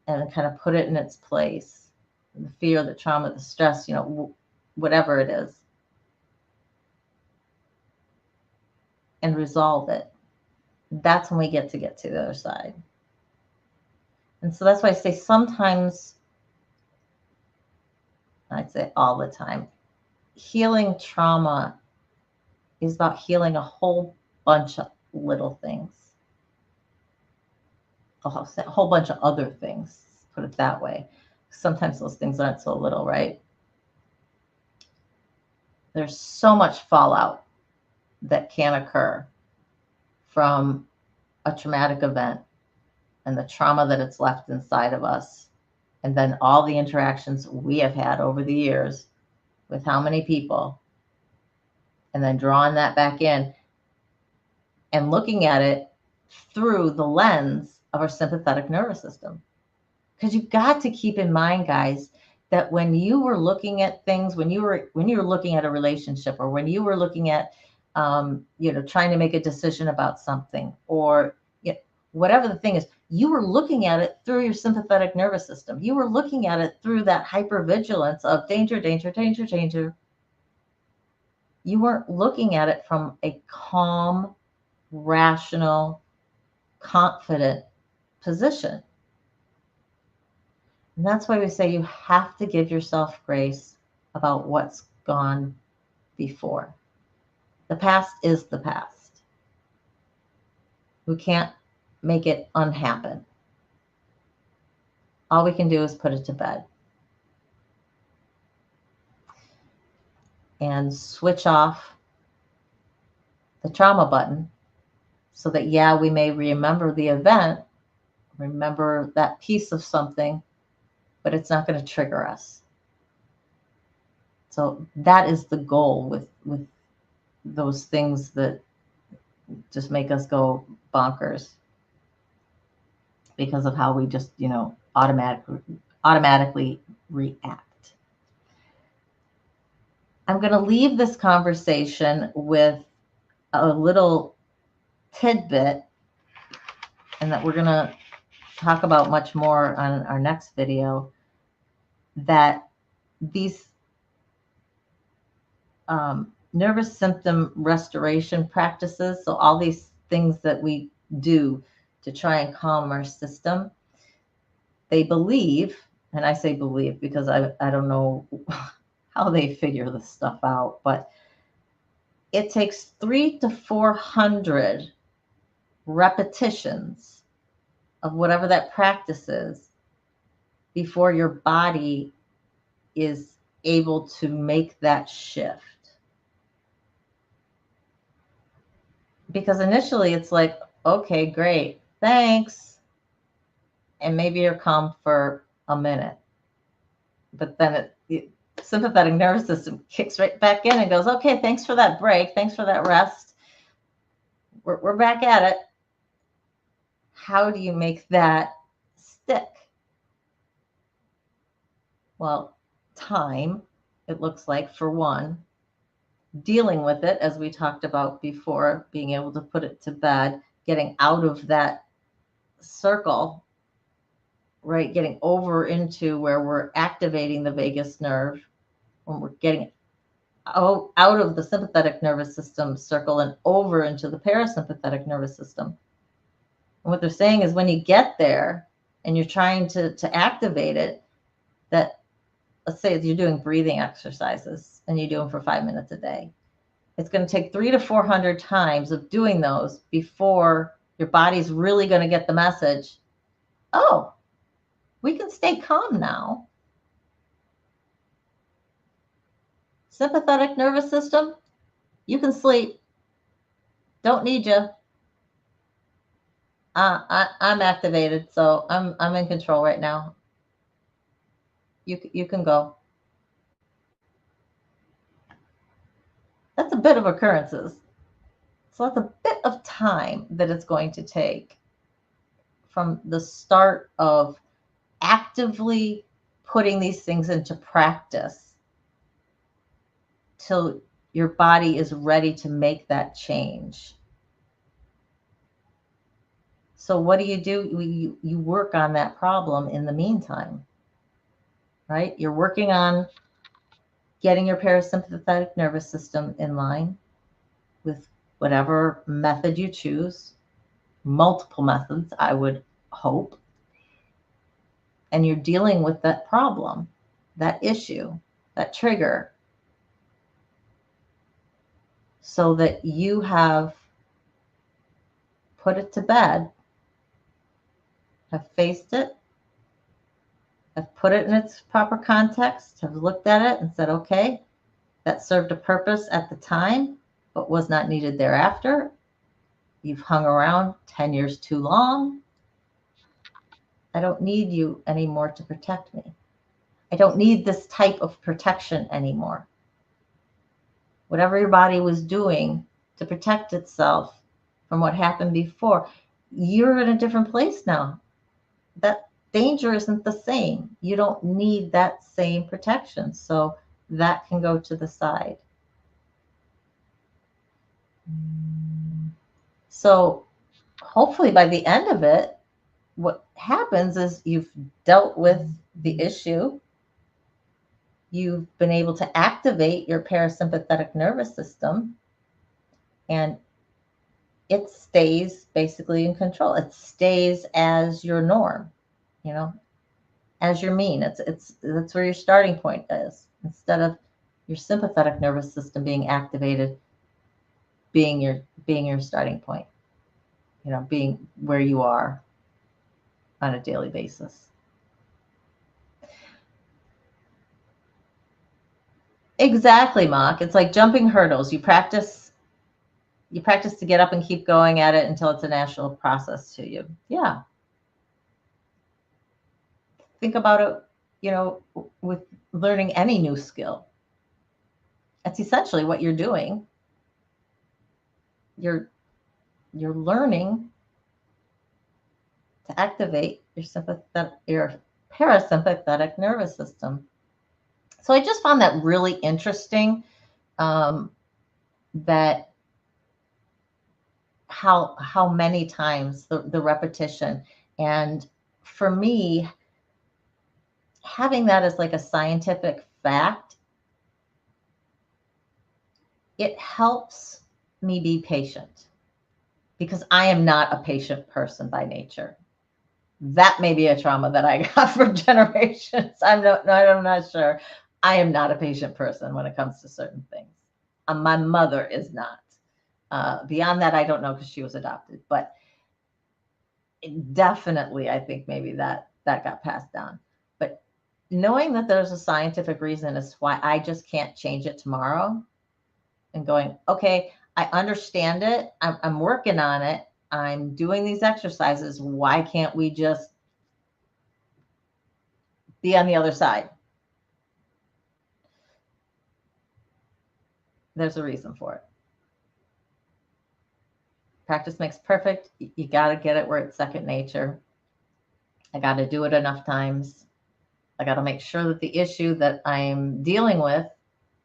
B: and kind of put it in its place, the fear, the trauma, the stress, whatever it is, and resolve it, that's when we get to the other side. And so that's why I say sometimes, I'd say all the time, healing trauma is about healing a whole bunch of little things, a whole bunch of other things, put it that way. Sometimes those things aren't so little, right? There's so much fallout that can occur from a traumatic event and the trauma that it's left inside of us. And then all the interactions we have had over the years with how many people, and then drawing that back in and looking at it through the lens of our sympathetic nervous system. Because you've got to keep in mind, guys, that when you were looking at things, when you were looking at a relationship, or when you were looking at, trying to make a decision about something, or whatever the thing is, you were looking at it through your sympathetic nervous system. You were looking at it through that hypervigilance of danger, danger, danger, danger. You weren't looking at it from a calm, rational, confident position. And that's why we say you have to give yourself grace about what's gone before. The past is the past. We can't make it unhappen. All we can do is put it to bed and switch off the trauma button so that, we may remember the event, remember that piece of something, but it's not going to trigger us. So that is the goal with those things that just make us go bonkers because of how we just, automatically react. I'm going to leave this conversation with a little tidbit, and that we're going to talk about much more on our next video, that these nervous symptom restoration practices, so all these things that we do to try and calm our system, they believe, and I say believe because I don't know how they figure this stuff out, but it takes 300 to 400 repetitions of whatever that practice is before your body is able to make that shift. Because initially it's like, okay, great, thanks. And maybe you're calm for a minute. But then the sympathetic nervous system kicks right back in and goes, okay, thanks for that break. Thanks for that rest. We're back at it. How do you make that stick? Well, time, it looks like, for one. Dealing with it, as we talked about before, being able to put it to bed, getting out of that circle, right? Getting over into where we're activating the vagus nerve, when we're getting out of the sympathetic nervous system circle and over into the parasympathetic nervous system. And what they're saying is when you get there and you're trying to activate it, that let's say you're doing breathing exercises and you do them for 5 minutes a day. It's going to take 300 to 400 times of doing those before your body's really going to get the message, oh, we can stay calm now. Sympathetic nervous system, you can sleep. Don't need you. I'm activated, so I'm in control right now. You can go. That's a bit of occurrences. So that's a bit of time that it's going to take from the start of actively putting these things into practice till your body is ready to make that change. So what do? You work on that problem in the meantime, right? You're working on getting your parasympathetic nervous system in line with whatever method you choose, multiple methods, I would hope. And you're dealing with that problem, that issue, that trigger, so that you have put it to bed, have faced it, have put it in its proper context, have looked at it and said, okay, that served a purpose at the time, but was not needed thereafter. You've hung around 10 years too long. I don't need you anymore to protect me. I don't need this type of protection anymore. Whatever your body was doing to protect itself from what happened before, you're in a different place now. That danger isn't the same. You don't need that same protection. So that can go to the side. So hopefully by the end of it, what happens is you've dealt with the issue. You've been able to activate your parasympathetic nervous system, and it stays basically in control. It stays as your norm, as your mean. That's where your starting point is. Instead of your sympathetic nervous system being activated, being your starting point, being where you are on a daily basis. Exactly, Mock. It's like jumping hurdles. You practice to get up and keep going at it until it's a natural process to you. Yeah. Think about it, with learning any new skill. That's essentially what you're doing. You're learning to activate your parasympathetic nervous system. So I just found that really interesting, that how many times the repetition. And for me, having that as like a scientific fact, it helps me be patient, because I am not a patient person by nature. That may be a trauma that I got from generations. I'm not sure. I am not a patient person when it comes to certain things. My mother is not. Beyond that, I don't know because she was adopted, but definitely, I think maybe that got passed down. But knowing that there's a scientific reason as to why I just can't change it tomorrow, and going, okay, I understand it. I'm working on it. I'm doing these exercises. Why can't we just be on the other side? There's a reason for it. Practice makes perfect. You got to get it where it's second nature. I got to do it enough times. I got to make sure that the issue that I'm dealing with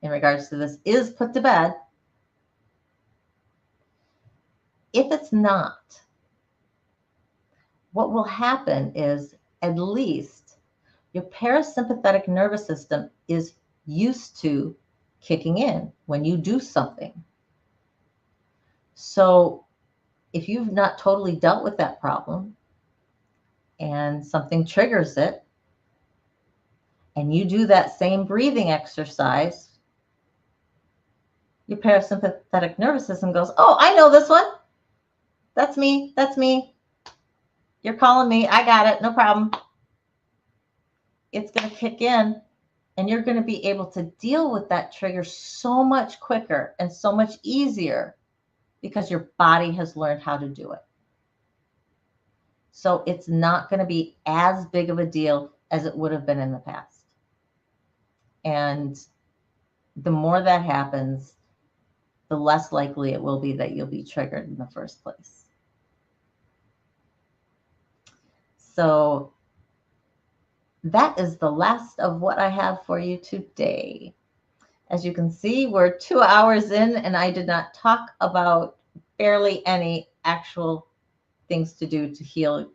B: in regards to this is put to bed. If it's not, what will happen is at least your parasympathetic nervous system is used to kicking in when you do something. So if you've not totally dealt with that problem and something triggers it, and you do that same breathing exercise, your parasympathetic nervous system goes, oh, I know this one. That's me. That's me. You're calling me. I got it. No problem. It's going to kick in, and you're going to be able to deal with that trigger so much quicker and so much easier because your body has learned how to do it. So it's not going to be as big of a deal as it would have been in the past. And the more that happens, the less likely it will be that you'll be triggered in the first place. So that is the last of what I have for you today. As you can see, we're 2 hours in, and I did not talk about barely any actual things to do to heal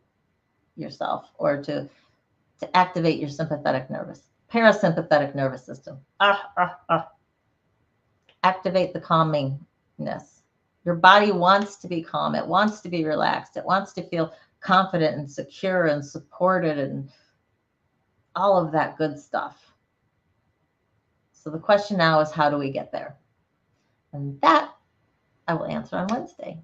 B: yourself or to activate your parasympathetic nervous system. Activate the calmingness. Your body wants to be calm. It wants to be relaxed. It wants to feel confident and secure and supported and all of that good stuff. So the question now is, how do we get there? And that I will answer on Wednesday.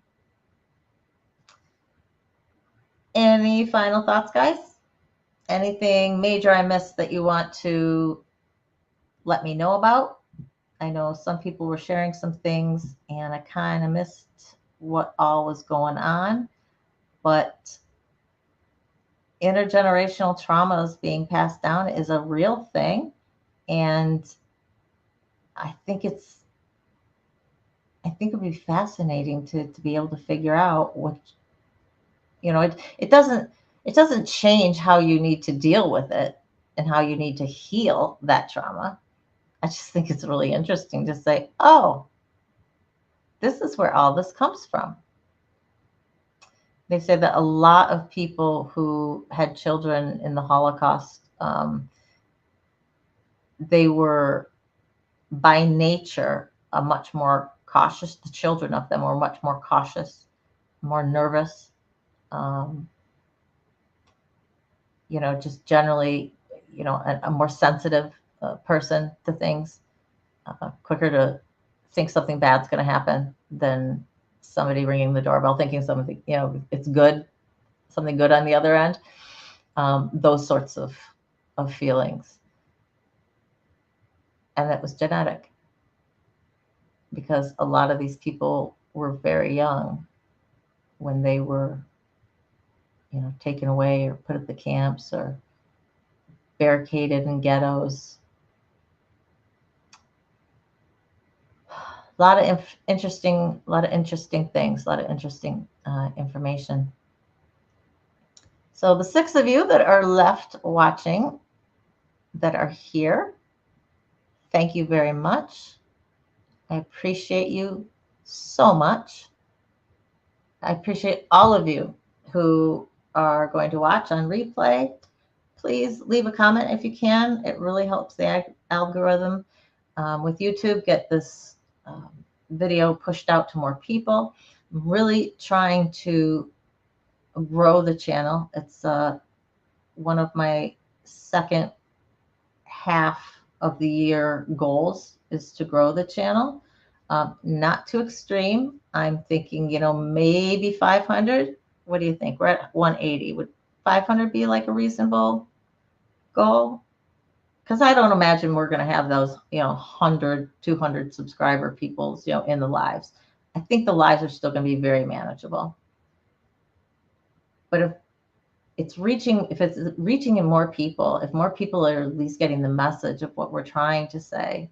B: Any final thoughts, guys? Anything major I missed that you want to let me know about? I know some people were sharing some things and I kind of missed what all was going on, but intergenerational traumas being passed down is a real thing. And I think it'd be fascinating to be able to figure out what, it doesn't change how you need to deal with it and how you need to heal that trauma. I just think it's really interesting to say, oh, this is where all this comes from. They say that a lot of people who had children in the Holocaust, they were by nature much more cautious. The children of them were much more cautious, more nervous, just generally, a more sensitive person to things, quicker to think something bad's going to happen than somebody ringing the doorbell thinking something, it's good, something good on the other end. Those sorts of feelings. And that was genetic, because a lot of these people were very young when they were, taken away or put at the camps or barricaded in ghettos. A lot of interesting things, a lot of interesting information. So the 6 of you that are left watching, that are here, thank you very much. I appreciate you so much. I appreciate all of you who are going to watch on replay. Please leave a comment if you can. It really helps the algorithm with YouTube get this video pushed out to more people. I'm really trying to grow the channel. It's one of my second half of the year goals is to grow the channel. Not too extreme. I'm thinking, maybe 500. What do you think? We're at 180. Would 500 be like a reasonable goal? Because I don't imagine we're going to have those, 100, 200 subscriber peoples, in the lives. I think the lives are still going to be very manageable. But if it's reaching in more people, if more people are at least getting the message of what we're trying to say,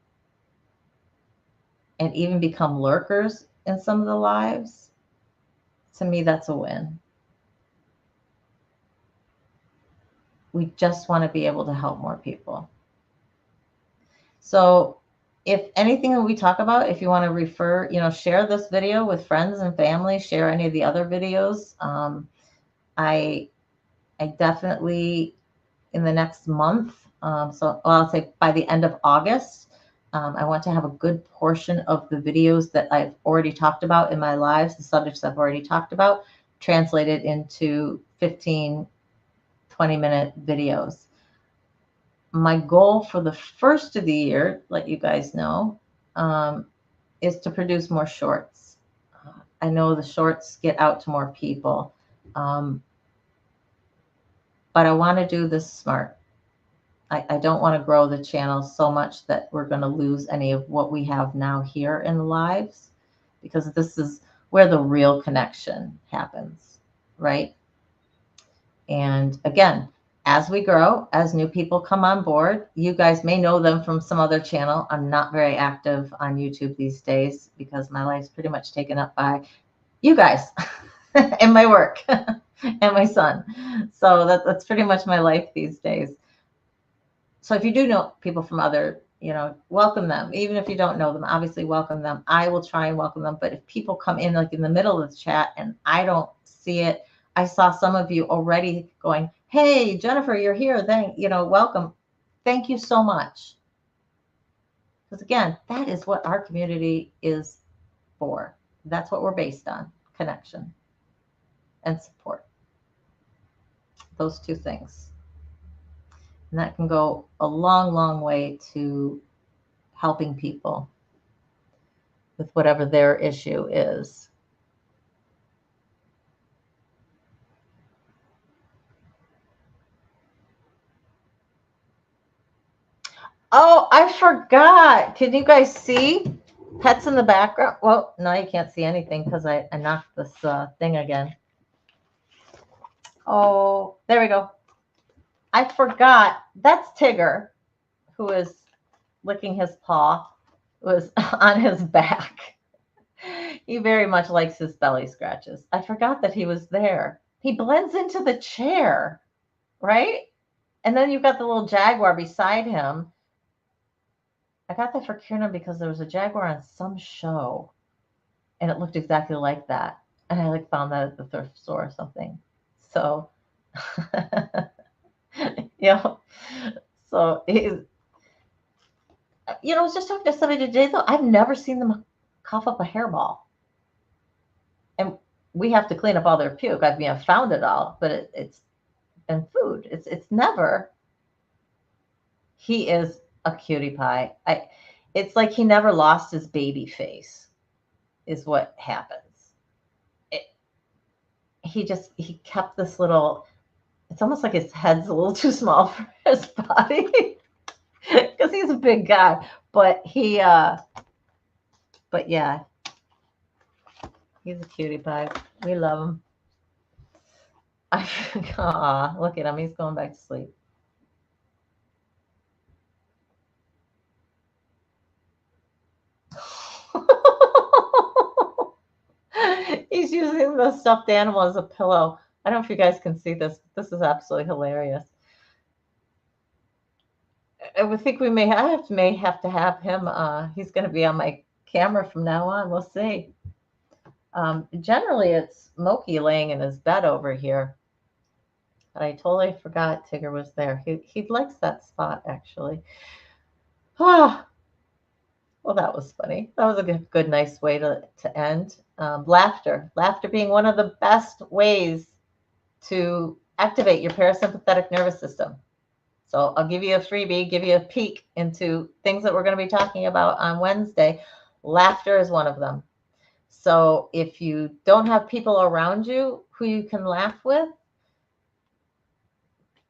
B: and even become lurkers in some of the lives, to me, that's a win. We just want to be able to help more people. So if anything that we talk about, if you want to refer, share this video with friends and family, share any of the other videos. I definitely, in the next month, I'll say by the end of August, I want to have a good portion of the videos that I've already talked about in my lives, the subjects I've already talked about, translated into 15, 20-minute videos. My goal for the first of the year, let you guys know, is to produce more shorts. I know the shorts get out to more people, but I want to do this smart. I don't want to grow the channel so much that we're going to lose any of what we have now here in the lives, because this is where the real connection happens, right? And again, as we grow, as new people come on board, you guys may know them from some other channel. I'm not very active on YouTube these days because my life's pretty much taken up by you guys and my work and my son. So that's pretty much my life these days. So if you do know people from other, welcome them. Even if you don't know them, obviously welcome them. I will try and welcome them. But if people come in like in the middle of the chat and I don't see it, I saw some of you already going, hey, Jennifer, you're here. Welcome. Thank you so much. Because again, that is what our community is for. That's what we're based on, connection and support. Those two things. And that can go a long, long way to helping people with whatever their issue is. Oh, I forgot. Can you guys see pets in the background? Well, no, you can't see anything because I knocked this thing again. Oh, there we go. I forgot. That's Tigger, who is licking his paw, was on his back. He very much likes his belly scratches. I forgot that he was there. He blends into the chair, right? And then you've got the little jaguar beside him. I got that for Kieran because there was a jaguar on some show, and it looked exactly like that. And I found that at the thrift store or something. So, so he's, I was just talking to somebody today though. I've never seen them cough up a hairball, and we have to clean up all their puke. I've found it all, but it's been food. It's never. He is a cutie pie. It's like he never lost his baby face, is what happens. He kept this little. It's almost like his head's a little too small for his body because he's a big guy. But but yeah, he's a cutie pie. We love him. Aw, look at him. He's going back to sleep. He's using the stuffed animal as a pillow. I don't know if you guys can see this. This is absolutely hilarious. I would think we may have to have him. He's going to be on my camera from now on. We'll see. Generally, it's Moki laying in his bed over here. But I totally forgot Tigger was there. He likes that spot, actually. Ah, well, that was funny. That was a good nice way to end. Laughter being one of the best ways to activate your parasympathetic nervous system. So I'll give you a freebie, give you a peek into things that we're going to be talking about on Wednesday. Laughter is one of them. So if you don't have people around you who you can laugh with,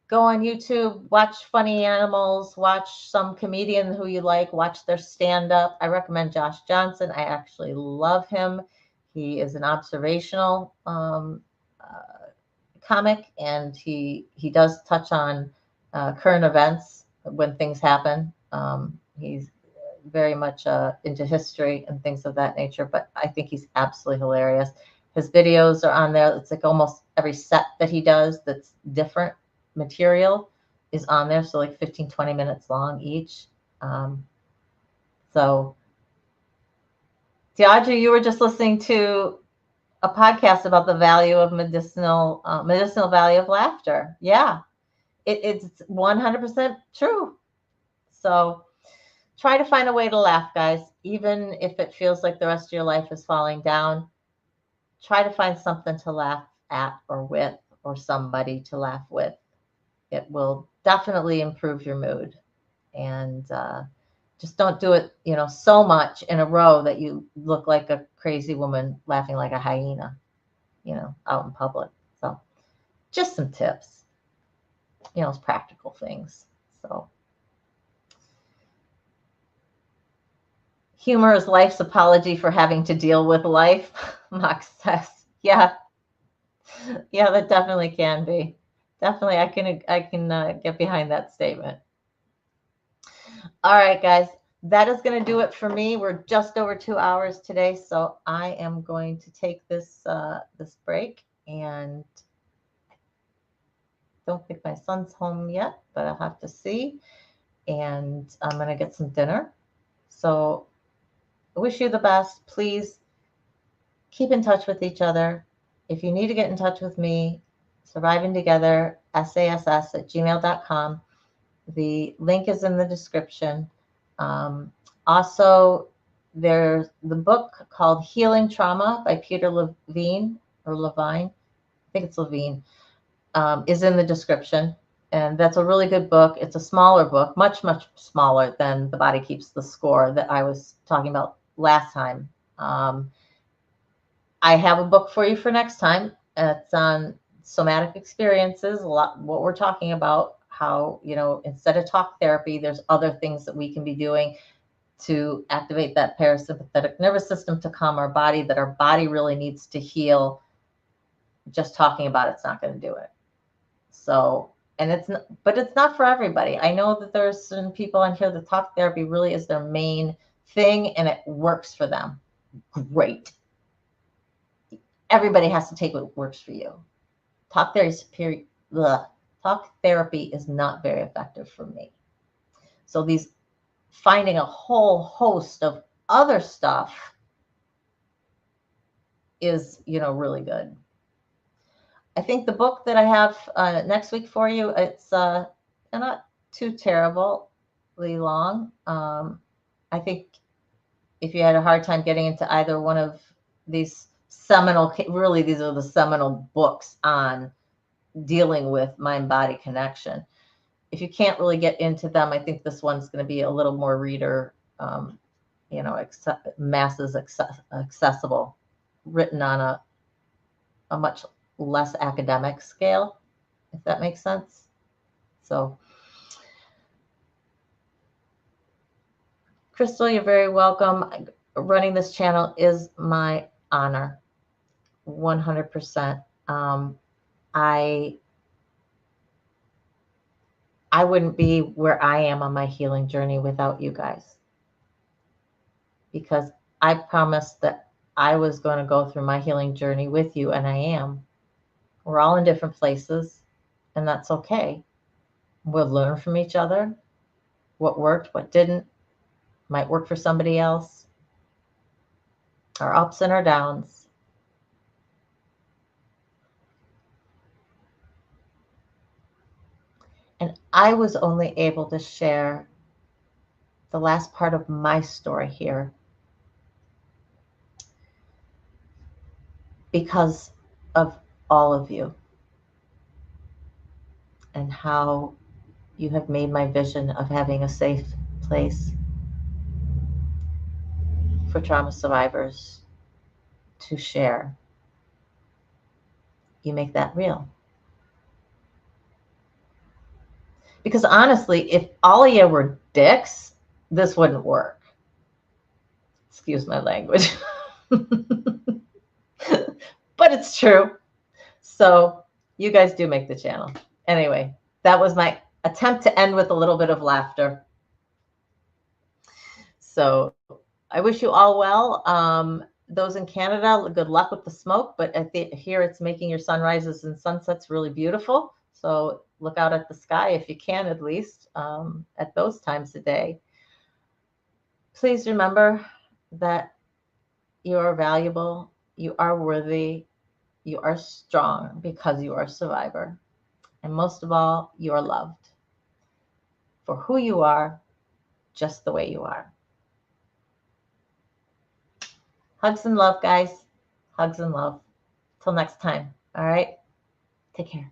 B: go on YouTube, watch funny animals, watch some comedian who you like, watch their stand-up. I recommend Josh Johnson. I actually love him. He is an observational comic, and he does touch on current events when things happen. He's very much into history and things of that nature, but I think he's absolutely hilarious. His videos are on there. It's like almost every set that he does that's different material is on there. So like 15, 20 minutes long each. So Audrey, you were just listening to a podcast about the value of medicinal value of laughter. Yeah, it's 100% true. So try to find a way to laugh, guys. Even if it feels like the rest of your life is falling down, try to find something to laugh at or with, or somebody to laugh with. It will definitely improve your mood. And just don't do it, so much in a row that you look like a crazy woman laughing like a hyena, out in public. So just some tips, it's practical things. So humor is life's apology for having to deal with life, Max says. Yeah, that definitely can be. Definitely, I can get behind that statement. All right, guys, that is going to do it for me. We're just over 2 hours today, so I am going to take this this break, and don't think my son's home yet, but I'll have to see. And I'm going to get some dinner. So I wish you the best. Please keep in touch with each other. If you need to get in touch with me, Surviving Together, sass@gmail.com. The link is in the description. Also, there's the book called Healing Trauma by Peter Levine, or Levine. I think it's Levine, is in the description. And that's a really good book. It's a smaller book, much, much smaller than The Body Keeps the Score that I was talking about last time. I have a book for you for next time. It's on somatic experiences, a lot what we're talking about, how, instead of talk therapy, there's other things that we can be doing to activate that parasympathetic nervous system to calm our body, that our body really needs to heal. Just talking about it's not going to do it. So, and but it's not for everybody. I know that there's some people on here that talk therapy really is their main thing and it works for them. Great. Everybody has to take what works for you. Talk therapy is not very effective for me. So finding a whole host of other stuff is, really good. I think the book that I have next week for you, it's not too terribly long. I think if you had a hard time getting into either one of these really these are the seminal books on dealing with mind-body connection. If you can't really get into them, I think this one's going to be a little more reader, masses accessible, written on a much less academic scale, if that makes sense. So, Crystal, you're very welcome. Running this channel is my honor, 100%. I wouldn't be where I am on my healing journey without you guys, because I promised that I was going to go through my healing journey with you, and I am. We're all in different places, and that's okay. We'll learn from each other. What worked, what didn't, might work for somebody else. Our ups and our downs. And I was only able to share the last part of my story here because of all of you. and how you have made my vision of having a safe place for trauma survivors to share. You make that real. Because honestly, if all of you were dicks, this wouldn't work. Excuse my language. But it's true. So you guys do make the channel. Anyway, that was my attempt to end with a little bit of laughter. So I wish you all well. Those in Canada, good luck with the smoke. But I think here it's making your sunrises and sunsets really beautiful. So look out at the sky if you can, at least at those times of day. Please remember that you are valuable, you are worthy, you are strong because you are a survivor. And most of all, you are loved for who you are, just the way you are. Hugs and love, guys. Hugs and love. Till next time. All right. Take care.